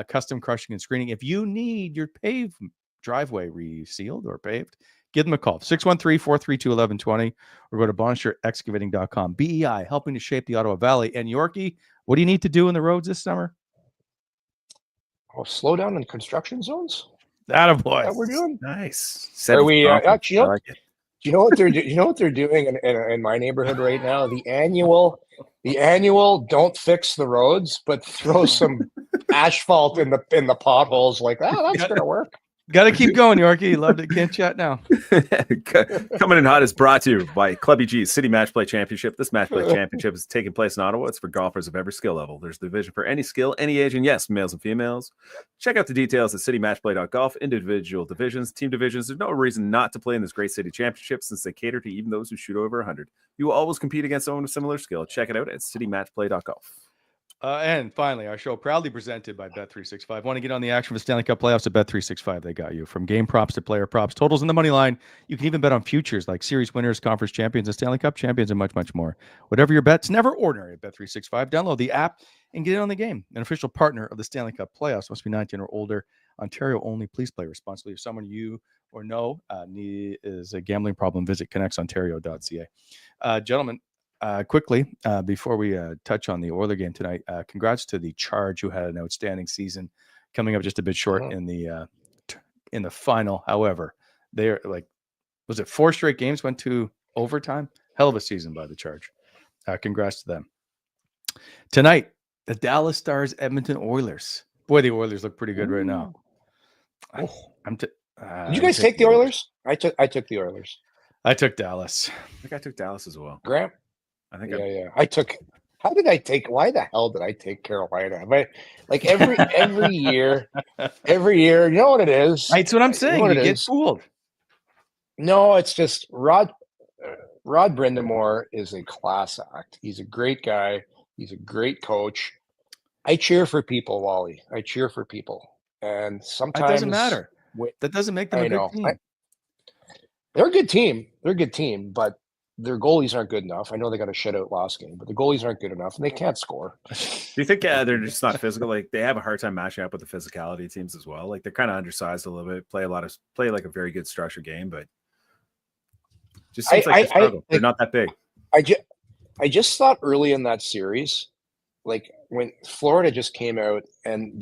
custom crushing and screening. If you need your paved driveway resealed or paved, give them a call, 613-432-1120, or go to bonishirexcavating.com. BEI, helping to shape the Ottawa Valley. And Yorkie, what do you need to do in the roads this summer? Oh, slow down in construction zones? Attaboy. That we're doing? Nice. Are we actually? I like it. Do you know what they're you know what they're doing in my neighborhood right now? The annual don't fix the roads, but throw some asphalt in the potholes. Like, oh, that's gonna work. Got to keep going, Yorkie. Loved it. Can't chat now. Coming in hot is brought to you by Club EG's City Match Play Championship. This Match Play Championship is taking place in Ottawa. It's for golfers of every skill level. There's division for any skill, any age, and yes, males and females. Check out the details at citymatchplay.golf. Individual divisions, team divisions. There's no reason not to play in this great city championship since they cater to even those who shoot over 100. You will always compete against someone with similar skill. Check it out at citymatchplay.golf. And finally, our show proudly presented by Bet365. Want to get on the action for the Stanley Cup playoffs at Bet365? They got you. From game props to player props, totals in the money line. You can even bet on futures like series winners, conference champions, and Stanley Cup champions, and much, much more. Whatever your bet's never ordinary at Bet365. Download the app and get in on the game. An official partner of the Stanley Cup playoffs. Must be 19 or older. Ontario only. Please play responsibly. If someone you or know is a gambling problem, visit connectsontario.ca. Gentlemen, quickly, before we touch on the Oiler game tonight, congrats to the Charge, who had an outstanding season, coming up just a bit short in the final. However, they're was it 4 straight games went to overtime? Hell of a season by the Charge. Congrats to them. Tonight, the Dallas Stars Edmonton Oilers. Boy, the Oilers look pretty good right now. Did you guys take the Oilers? I took the Oilers. I took Dallas. I think I took Dallas as well. Graham? I think I took. How did I take? Why the hell did I take Carolina? Like every year, you know what it is? That's what I'm saying. You get fooled. No, it's just Rod Brindamore is a class act. He's a great guy. He's a great coach. I cheer for people, Wally. I cheer for people, and sometimes it doesn't matter. That doesn't make them a good team. They're a good team. They're a good team, but their goalies aren't good enough. I know they got a shutout last game, but the goalies aren't good enough, and they can't score. Do you think they're just not physical? Like, they have a hard time matching up with the physicality teams as well. Like, they're kind of undersized a little bit. Play like a very good structured game, but just seems like they struggle. They're not that big. I just thought early in that series, like when Florida just came out and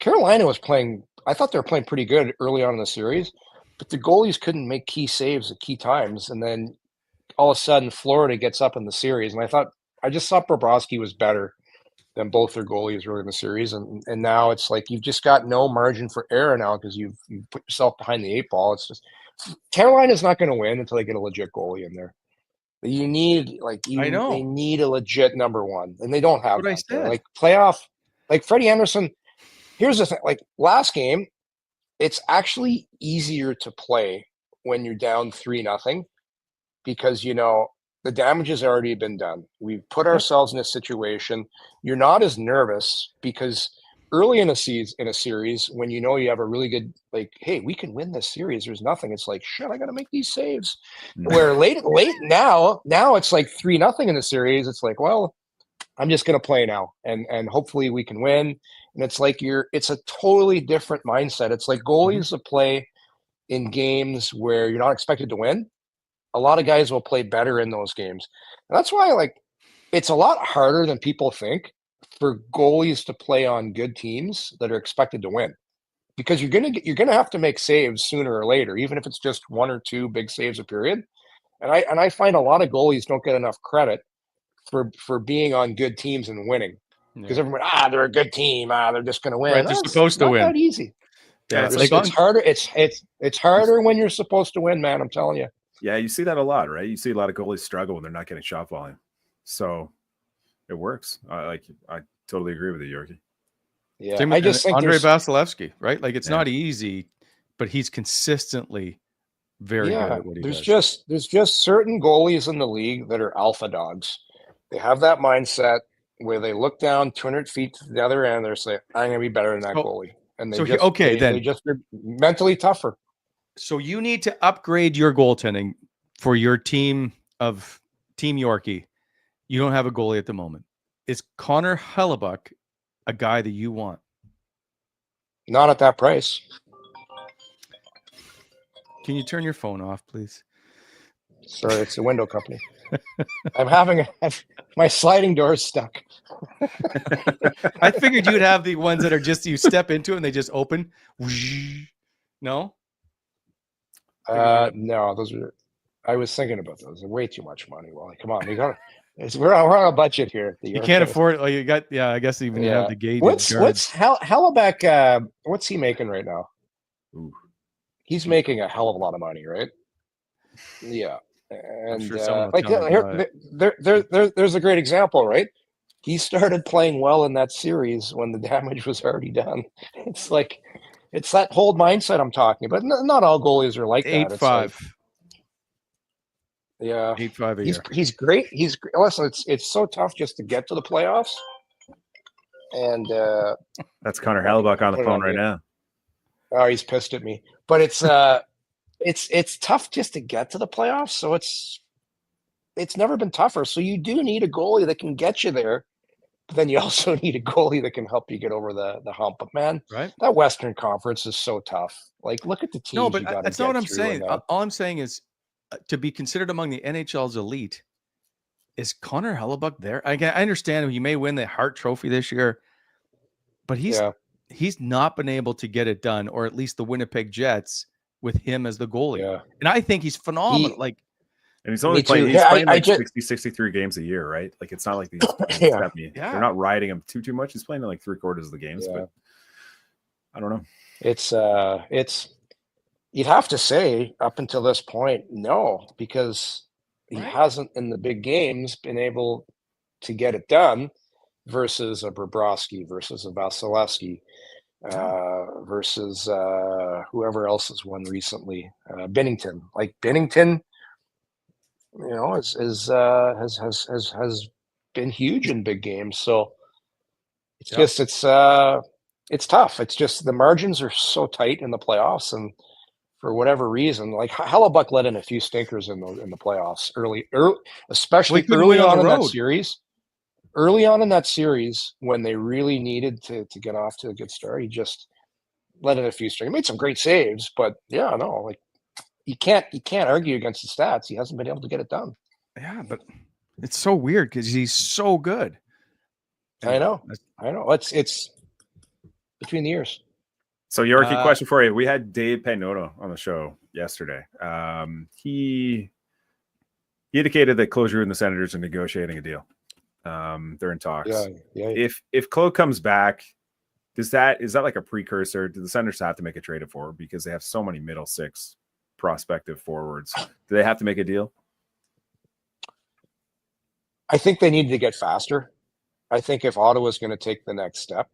Carolina was playing. I thought they were playing pretty good early on in the series, but the goalies couldn't make key saves at key times, and then all of a sudden Florida gets up in the series, and I just thought Bobrovsky was better than both their goalies early in the series, and now it's like you've just got no margin for error now because you've put yourself behind the 8 ball. It's just Carolina's not going to win until they get a legit goalie in there. You need they need a legit number one, and they don't have that. Like playoff, like Freddie Anderson. Here's the thing: like last game, it's actually easier to play when you're down 3-0 because the damage has already been done. We've put ourselves in a situation. You're not as nervous because early in a series, when you have a really good, like, hey, we can win this series. There's nothing. It's like, shit, I got to make these saves. Where late now it's like 3-0 in the series. It's like, well, I'm just going to play now, and hopefully we can win. And it's like it's a totally different mindset. It's like goalies that play in games where you're not expected to win. A lot of guys will play better in those games. And that's why, it's a lot harder than people think for goalies to play on good teams that are expected to win, because you're gonna have to make saves sooner or later, even if it's just 1 or 2 big saves a period. And I find a lot of goalies don't get enough credit for being on good teams and winning, because everyone, they're a good team, they're just gonna win. Right, they're supposed to win. Not that easy. Yeah, it's harder. It's harder when you're supposed to win, man. I'm telling you. Yeah, you see that a lot, right? You see a lot of goalies struggle when they're not getting shot volume. So it works. I totally agree with you, Yorkie. Yeah, Same I with just think Andre there's Vasilevsky, right? Like it's Yeah. not easy, but he's consistently very good at what he there's does. just certain goalies in the league that are alpha dogs. They have that mindset where they look down 200 feet to the other end. They're saying, "I'm gonna be better than that So- goalie," and they so just okay, then. they just are mentally tougher. So you need to upgrade your goaltending for your team of Team Yorkie. You don't have a goalie at the moment. Is Connor Hellebuck a guy that you want? Not at that price. Can you turn your phone off, please? Sorry, it's a window company. My sliding door is stuck. I figured you'd have the ones that are just you step into it and they just open. No? No, those are. I was thinking about those. They're way too much money. Wally, come on, we're on a budget here. You can't afford it. Oh, you got, yeah, I guess even you have the gated What's guards. Hellebuck? What's he making right now? Ooh. He's making a hell of a lot of money, right? Yeah, and sure someone will like tell me about there's a great example, right? He started playing well in that series when the damage was already done. It's like it's that whole mindset I'm talking about. Not all goalies are like that. It's like, 8-5. yeah, 8-5 a year. he's great. Listen, it's so tough just to get to the playoffs. And That's Connor Hellebuck on the put it phone on right mute. now. Oh, he's pissed at me. But it's tough just to get to the playoffs. So it's never been tougher. So you do need a goalie that can get you there. But then you also need a goalie that can help you get over the hump. But man, Right? that Western Conference is so tough. Like, look at the teams. No, but you got to that's get not what I'm through saying. and, All I'm saying is to be considered among the NHL's elite. Is Connor Hellebuck there? I understand he may win the Hart Trophy this year, but he's not been able to get it done, or at least the Winnipeg Jets with him as the goalie. Yeah. And I think he's phenomenal. And he's only Me too. playing. He's Yeah, playing I like just- 60, 63 games a year, right? Like it's not like these. Yeah. They're not riding him too much. He's playing like 3/4 of the games, Yeah. but I don't know. It's you'd have to say up until this point, no, because he hasn't in the big games been able to get it done versus a Bobrovsky, versus a Vasilevsky, versus whoever else has won recently, Binnington. Like Binnington, has been huge in big games. So it's just it's tough. It's just the margins are so tight in the playoffs, and for whatever reason, like Hellebuck let in a few stinkers in the playoffs early, especially early on in that series. Early on in that series, when they really needed to get off to a good start, he just let in a few stinkers. He made some great saves, but like you can't argue against the stats. He hasn't been able to get it done. Yeah, but it's so weird because he's so good. I know. It's between the years. So, Yorkie, question for you. We had Dave Pagnotta on the show yesterday. He indicated that Closure and the Senators are negotiating a deal. They're in talks. Yeah. If Claude comes back, is that like a precursor? Do the Senators have to make a trade for because they have so many middle six prospective forwards? Do they have to make a deal? I think they need to get faster. I think if Ottawa is going to take the next step,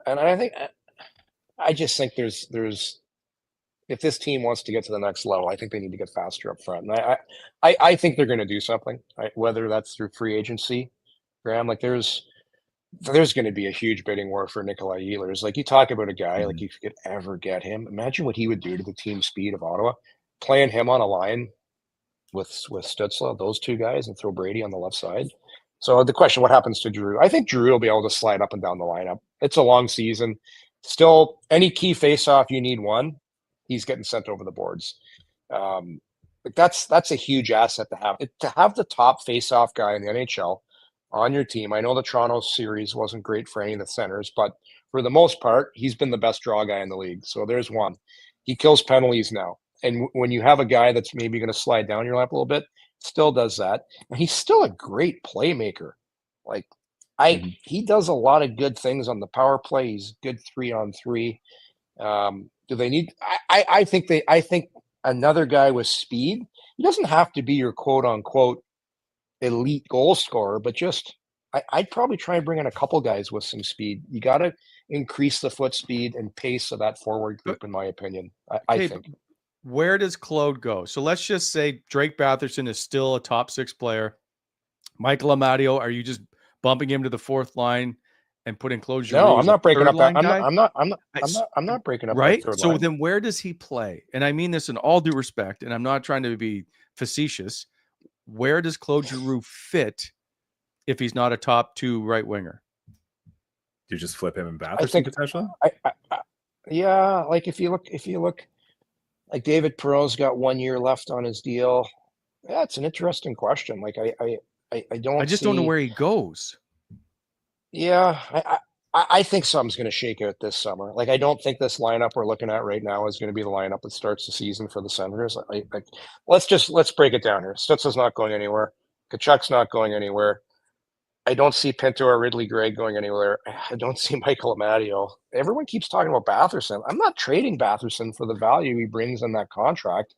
and I just think there's if this team wants to get to the next level, I think they need to get faster up front. And I think they're going to do something, whether that's through free agency, Graham. Like there's going to be a huge bidding war for Nikolai Ehlers. Like you talk about a guy, like if you could ever get him, imagine what he would do to the team speed of Ottawa, playing him on a line with Stützle, those two guys, and throw Brady on the left side. So the question, what happens to Drew? I think Drew will be able to slide up and down the lineup. It's a long season. Still, any key face-off you need one, he's getting sent over the boards. That's a huge asset to have. To have the top face-off guy in the NHL on your team. I know the Toronto series wasn't great for any of the centers, but for the most part, he's been the best draw guy in the league. So there's one. He kills penalties now. And when you have a guy that's maybe going to slide down your lap a little bit, still does that. And he's still a great playmaker. Like he does a lot of good things on the power play. He's good 3-on-3. Do they need? I think another guy with speed he doesn't have to be your quote unquote elite goal scorer, but just I'd probably try and bring in a couple guys with some speed. You got to increase the foot speed and pace of that forward group, in my opinion. I think. Where does Claude go? So let's just say Drake Batherson is still a top 6 player. Michael Amadio, are you just bumping him to the 4th line and putting Claude Giroux? No, I'm not breaking up that. I'm not breaking up right. That third so line. Then where does he play? And I mean this in all due respect, and I'm not trying to be facetious. Where does Claude Giroux fit if he's not a top 2 right winger? Do you just flip him and Batherson potentially? Yeah, like if you look, like David Perreault's got 1 year left on his deal. Yeah, it's an interesting question. Like I don't know where he goes. Yeah, I think something's going to shake out this summer. Like I don't think this lineup we're looking at right now is going to be the lineup that starts the season for the Senators. Let's break it down here. Stützle's not going anywhere. Tkachuk's not going anywhere. I don't see Pinto or Ridley Gregg going anywhere. I don't see Michael Amadio. Everyone keeps talking about Batherson. I'm not trading Batherson for the value he brings in that contract.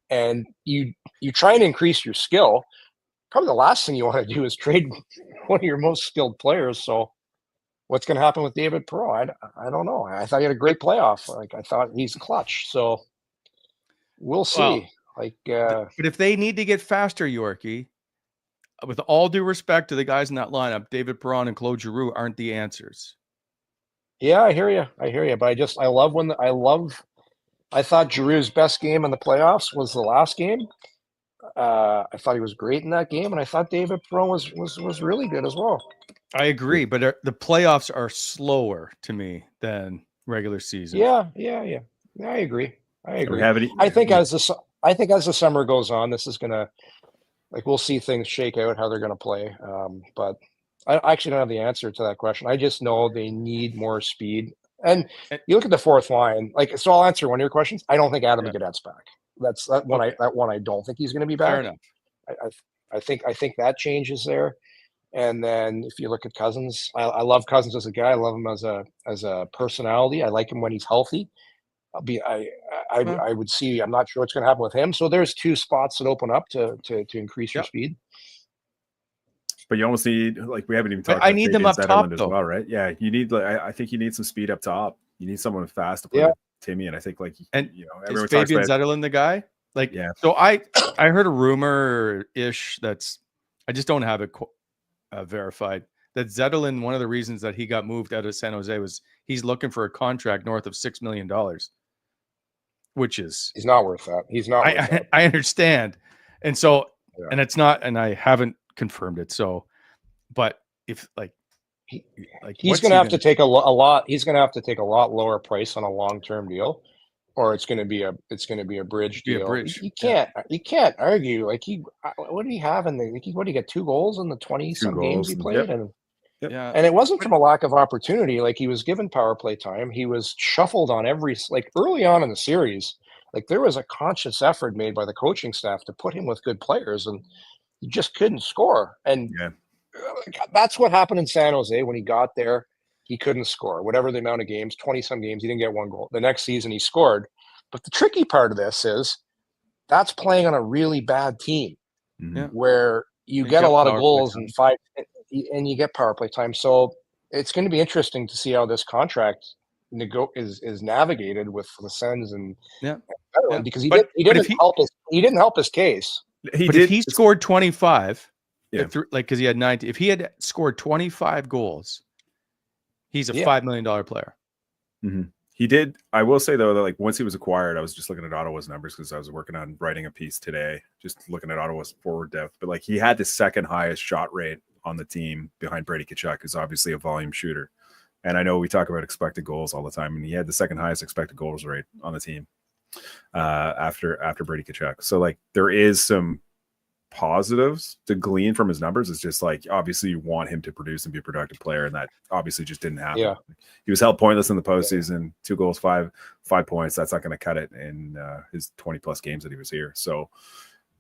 And you try and increase your skill. Probably the last thing you want to do is trade one of your most skilled players. So what's going to happen with David Perreault? I don't know. I thought he had a great playoff. Like I thought he's clutch. So we'll see. But if they need to get faster, Yorkie, with all due respect to the guys in that lineup, David Perron and Claude Giroux aren't the answers. Yeah, I hear you. But I thought Giroux's best game in the playoffs was the last game. I thought he was great in that game, and I thought David Perron was really good as well. I agree, but the playoffs are slower to me than regular season. Yeah, I agree. I think as the summer goes on, this is gonna. Like we'll see things shake out how they're going to play. But I actually don't have the answer to that question. I just know they need more speed. And you look at the 4th line, so I'll answer one of your questions. I don't think Adam Gaudette's back. That one I don't think he's going to be back. Fair enough. I think that changes there. And then if you look at Cousins, I love Cousins as a guy. I love him as a personality. I like him when he's healthy. I would see. I'm not sure what's going to happen with him. So there's 2 spots that open up to increase your speed. But you almost need, we haven't even talked. I need them up top as though, well, right? Yeah, you need. I think you need some speed up top. You need someone fast to play Timmy, and I think is Fabian Zetterlund the guy? So I heard a rumor-ish that's I just don't have it verified that Zetterlund. One of the reasons that he got moved out of San Jose was he's looking for a contract north of $6 million. Which is he's not worth that. He's not. I understand, and so and it's not, and I haven't confirmed it. So, but if he's going to have to take a lot. He's going to have to take a lot lower price on a long-term deal, or it's going to be a bridge deal. You can't argue. What did he have in the? What did he get? 2 goals in the 20-some games he played, and it wasn't from a lack of opportunity. He was given power play time. He was shuffled on early on in the series. There was a conscious effort made by the coaching staff to put him with good players, and he just couldn't score. And that's what happened in San Jose when he got there. He couldn't score. Whatever the amount of games, 20-some games, he didn't get 1 goal. The next season he scored. But the tricky part of this is that's playing on a really bad team where you get a lot of goals and 5. And you get power play time. So it's going to be interesting to see how this contract is navigated with the Sens and because he didn't help his case. If he scored 25, because he had 90, if he had scored 25 goals, he's a $5 million player. Mm-hmm. He did. I will say though that once he was acquired, I was just looking at Ottawa's numbers because I was working on writing a piece today, just looking at Ottawa's forward depth. But he had the 2nd highest shot rate on the team behind Brady Tkachuk, who's obviously a volume shooter. And I know we talk about expected goals all the time, and he had the 2nd highest expected goals rate on the team after Brady Tkachuk. So there is some positives to glean from his numbers. It's just obviously you want him to produce and be a productive player, and that obviously just didn't happen. Yeah. He was held pointless in the postseason. 2 goals, 5 points. That's not going to cut it in his 20+ games that he was here. So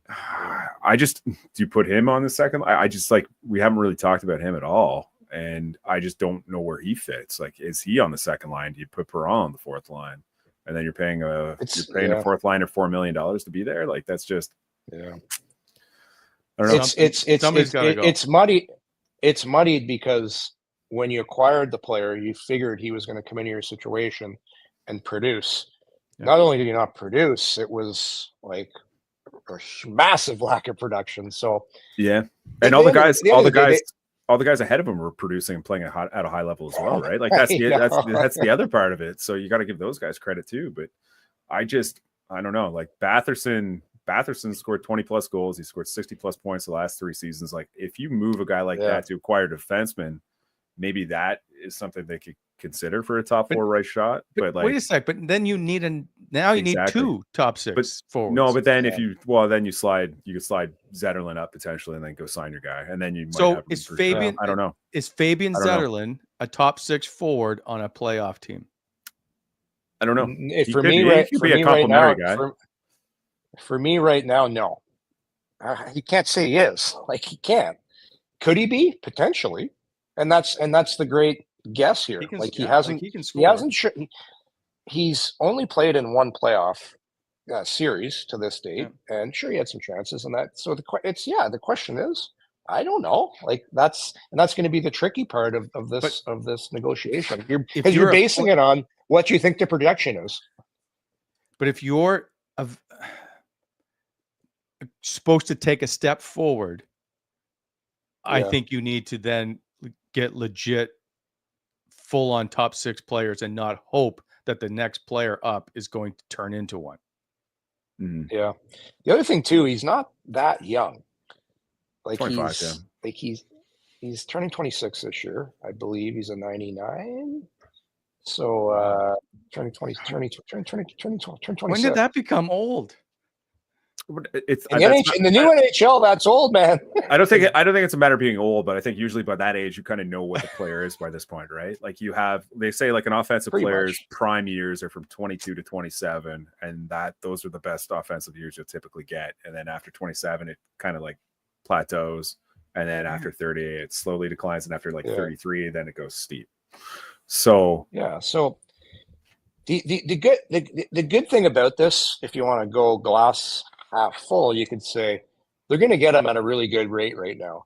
do you put him on the second? I just we haven't really talked about him at all, and I just don't know where he fits. Is he on the second line? Do you put Perron on the 4th line, and then you're paying a 4th liner $4 million to be there? That's just Yeah. I don't know. It's muddy. It's muddied because when you acquired the player, you figured he was going to come into your situation and produce. Yeah. Not only did he not produce, it was like a massive lack of production. So yeah, and all the guys ahead of him were producing and playing at a high level as well, right? Like that's the other part of it. So you got to give those guys credit too. But I don't know. Like Batherson scored 20 plus goals. He scored 60 plus points the last 3 seasons. Like if you move a guy like that to acquire a defenseman, maybe that is something they could consider for a top 4 right shot. But like, wait a sec. But then you need you need 2 top 6 forwards. No, but then if you could slide Zetterlund up potentially and then go sign your guy. And then you might have is Fabian, I don't know. Is Fabian Zetterlund a top 6 forward on a playoff team? I don't know. For me right now, no. He can't say he is. Like he can't. Could he be? Potentially. And that's the great guess here. He hasn't. He's only played in 1 playoff series to this date, and sure he had some chances in that. So the question is, I don't know. Like that's going to be the tricky part of this negotiation. You're basing it on what you think the projection is. But if you're supposed to take a step forward, I think you need to then get legit full-on top 6 players and not hope that the next player up is going to turn into one. Mm-hmm. Yeah. The other thing too, he's not that young. Like 25, he's turning 26 this year. I believe he's a 99. So turning 26. When did that become old? In the new NHL, that's old, man. I don't think it's a matter of being old, but I think usually by that age you kind of know what the player is by this point, right? Like they say like an offensive player's prime years are from 22 to 27, and those are the best offensive years you'll typically get. And then after 27, it kind of like plateaus, and then after 30, it slowly declines, and after 33, then it goes steep. So So the good thing about this, if you want to go glass half full, you could say they're going to get him at a really good rate right now.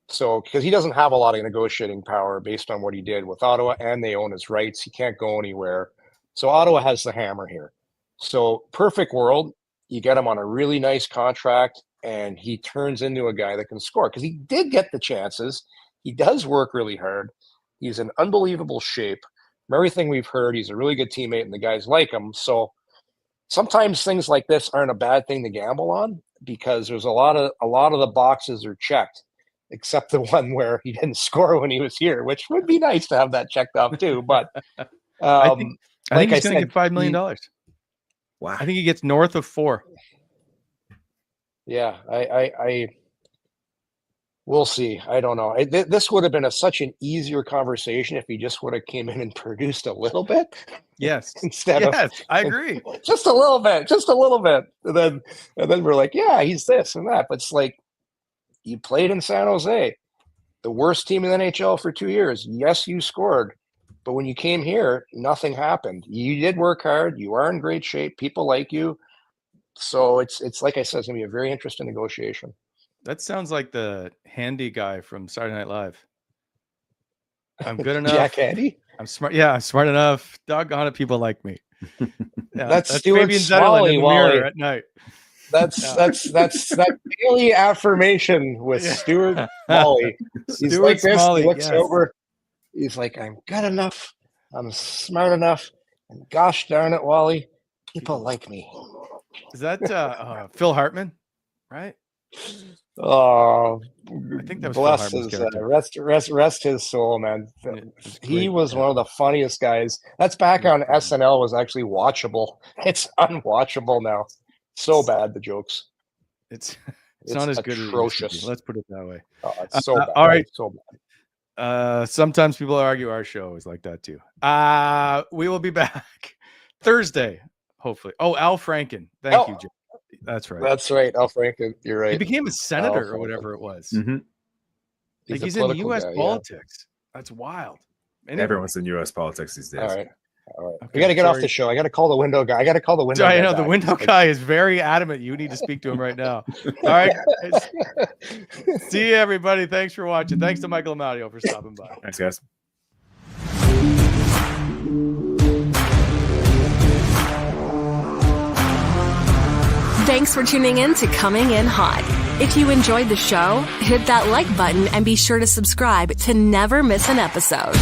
So because he doesn't have a lot of negotiating power based on what he did with Ottawa, and they own his rights, he can't go anywhere. So Ottawa has the hammer here. So perfect world, you get him on a really nice contract, and he turns into a guy that can score because he did get the chances. He does work really hard. He's in unbelievable shape. From everything we've heard, he's a really good teammate, and the guys like him. So sometimes things like this aren't a bad thing to gamble on because there's a lot of the boxes are checked, except the one where he didn't score when he was here, which would be nice to have that checked off too. But I think he's going to get $5 million. Wow. I think he gets north of 4. Yeah, I we'll see. I don't know. This would have been such an easier conversation if he just would have came in and produced a little bit. Yes. I agree. Just a little bit. And then we're like, yeah, he's this and that. But it's like, you played in San Jose, the worst team in the NHL for 2 years. Yes, you scored. But when you came here, nothing happened. You did work hard. You are in great shape. People like you. So it's like I said, it's going to be a very interesting negotiation. That sounds like the Handy guy from Saturday Night Live. I'm good enough. Jack Handy? I'm smart. Yeah, I'm smart enough. Doggone it, people like me. Yeah, that's Stuart Smalley, Wally at night. That's that daily affirmation with Stuart Smalley. He's like this. Smalley, he looks over. He's like, I'm good enough. I'm smart enough. And gosh darn it, Wally, people like me. Is that Phil Hartman? Right? Oh, I think that was bless his rest his soul, man. He was one of the funniest guys. That's back on SNL was actually watchable. It's unwatchable now. So bad, the jokes. It's not as good as it. Let's put it that way. Oh, it's so bad. All right. So bad. Sometimes people argue our show is like that too. We will be back Thursday, hopefully. Oh, Al Franken. Thank you, Jim. That's right. That's right. Al Franken. You're right. He became a senator or whatever it was. Mm-hmm. He's in U.S. politics. Yeah. That's wild. Anyway. Everyone's in U.S. politics these days. All right. All right. Okay, We got to get off sorry. the show. I got to call the window guy. I got to call the window I guy. know the back. window guy is very adamant. You need to speak to him right now. All right. See you, everybody. Thanks for watching. Thanks to Michael Amadio for stopping by. Thanks, guys. Thanks for tuning in to Coming In Hot. If you enjoyed the show, hit that like button and be sure to subscribe to never miss an episode.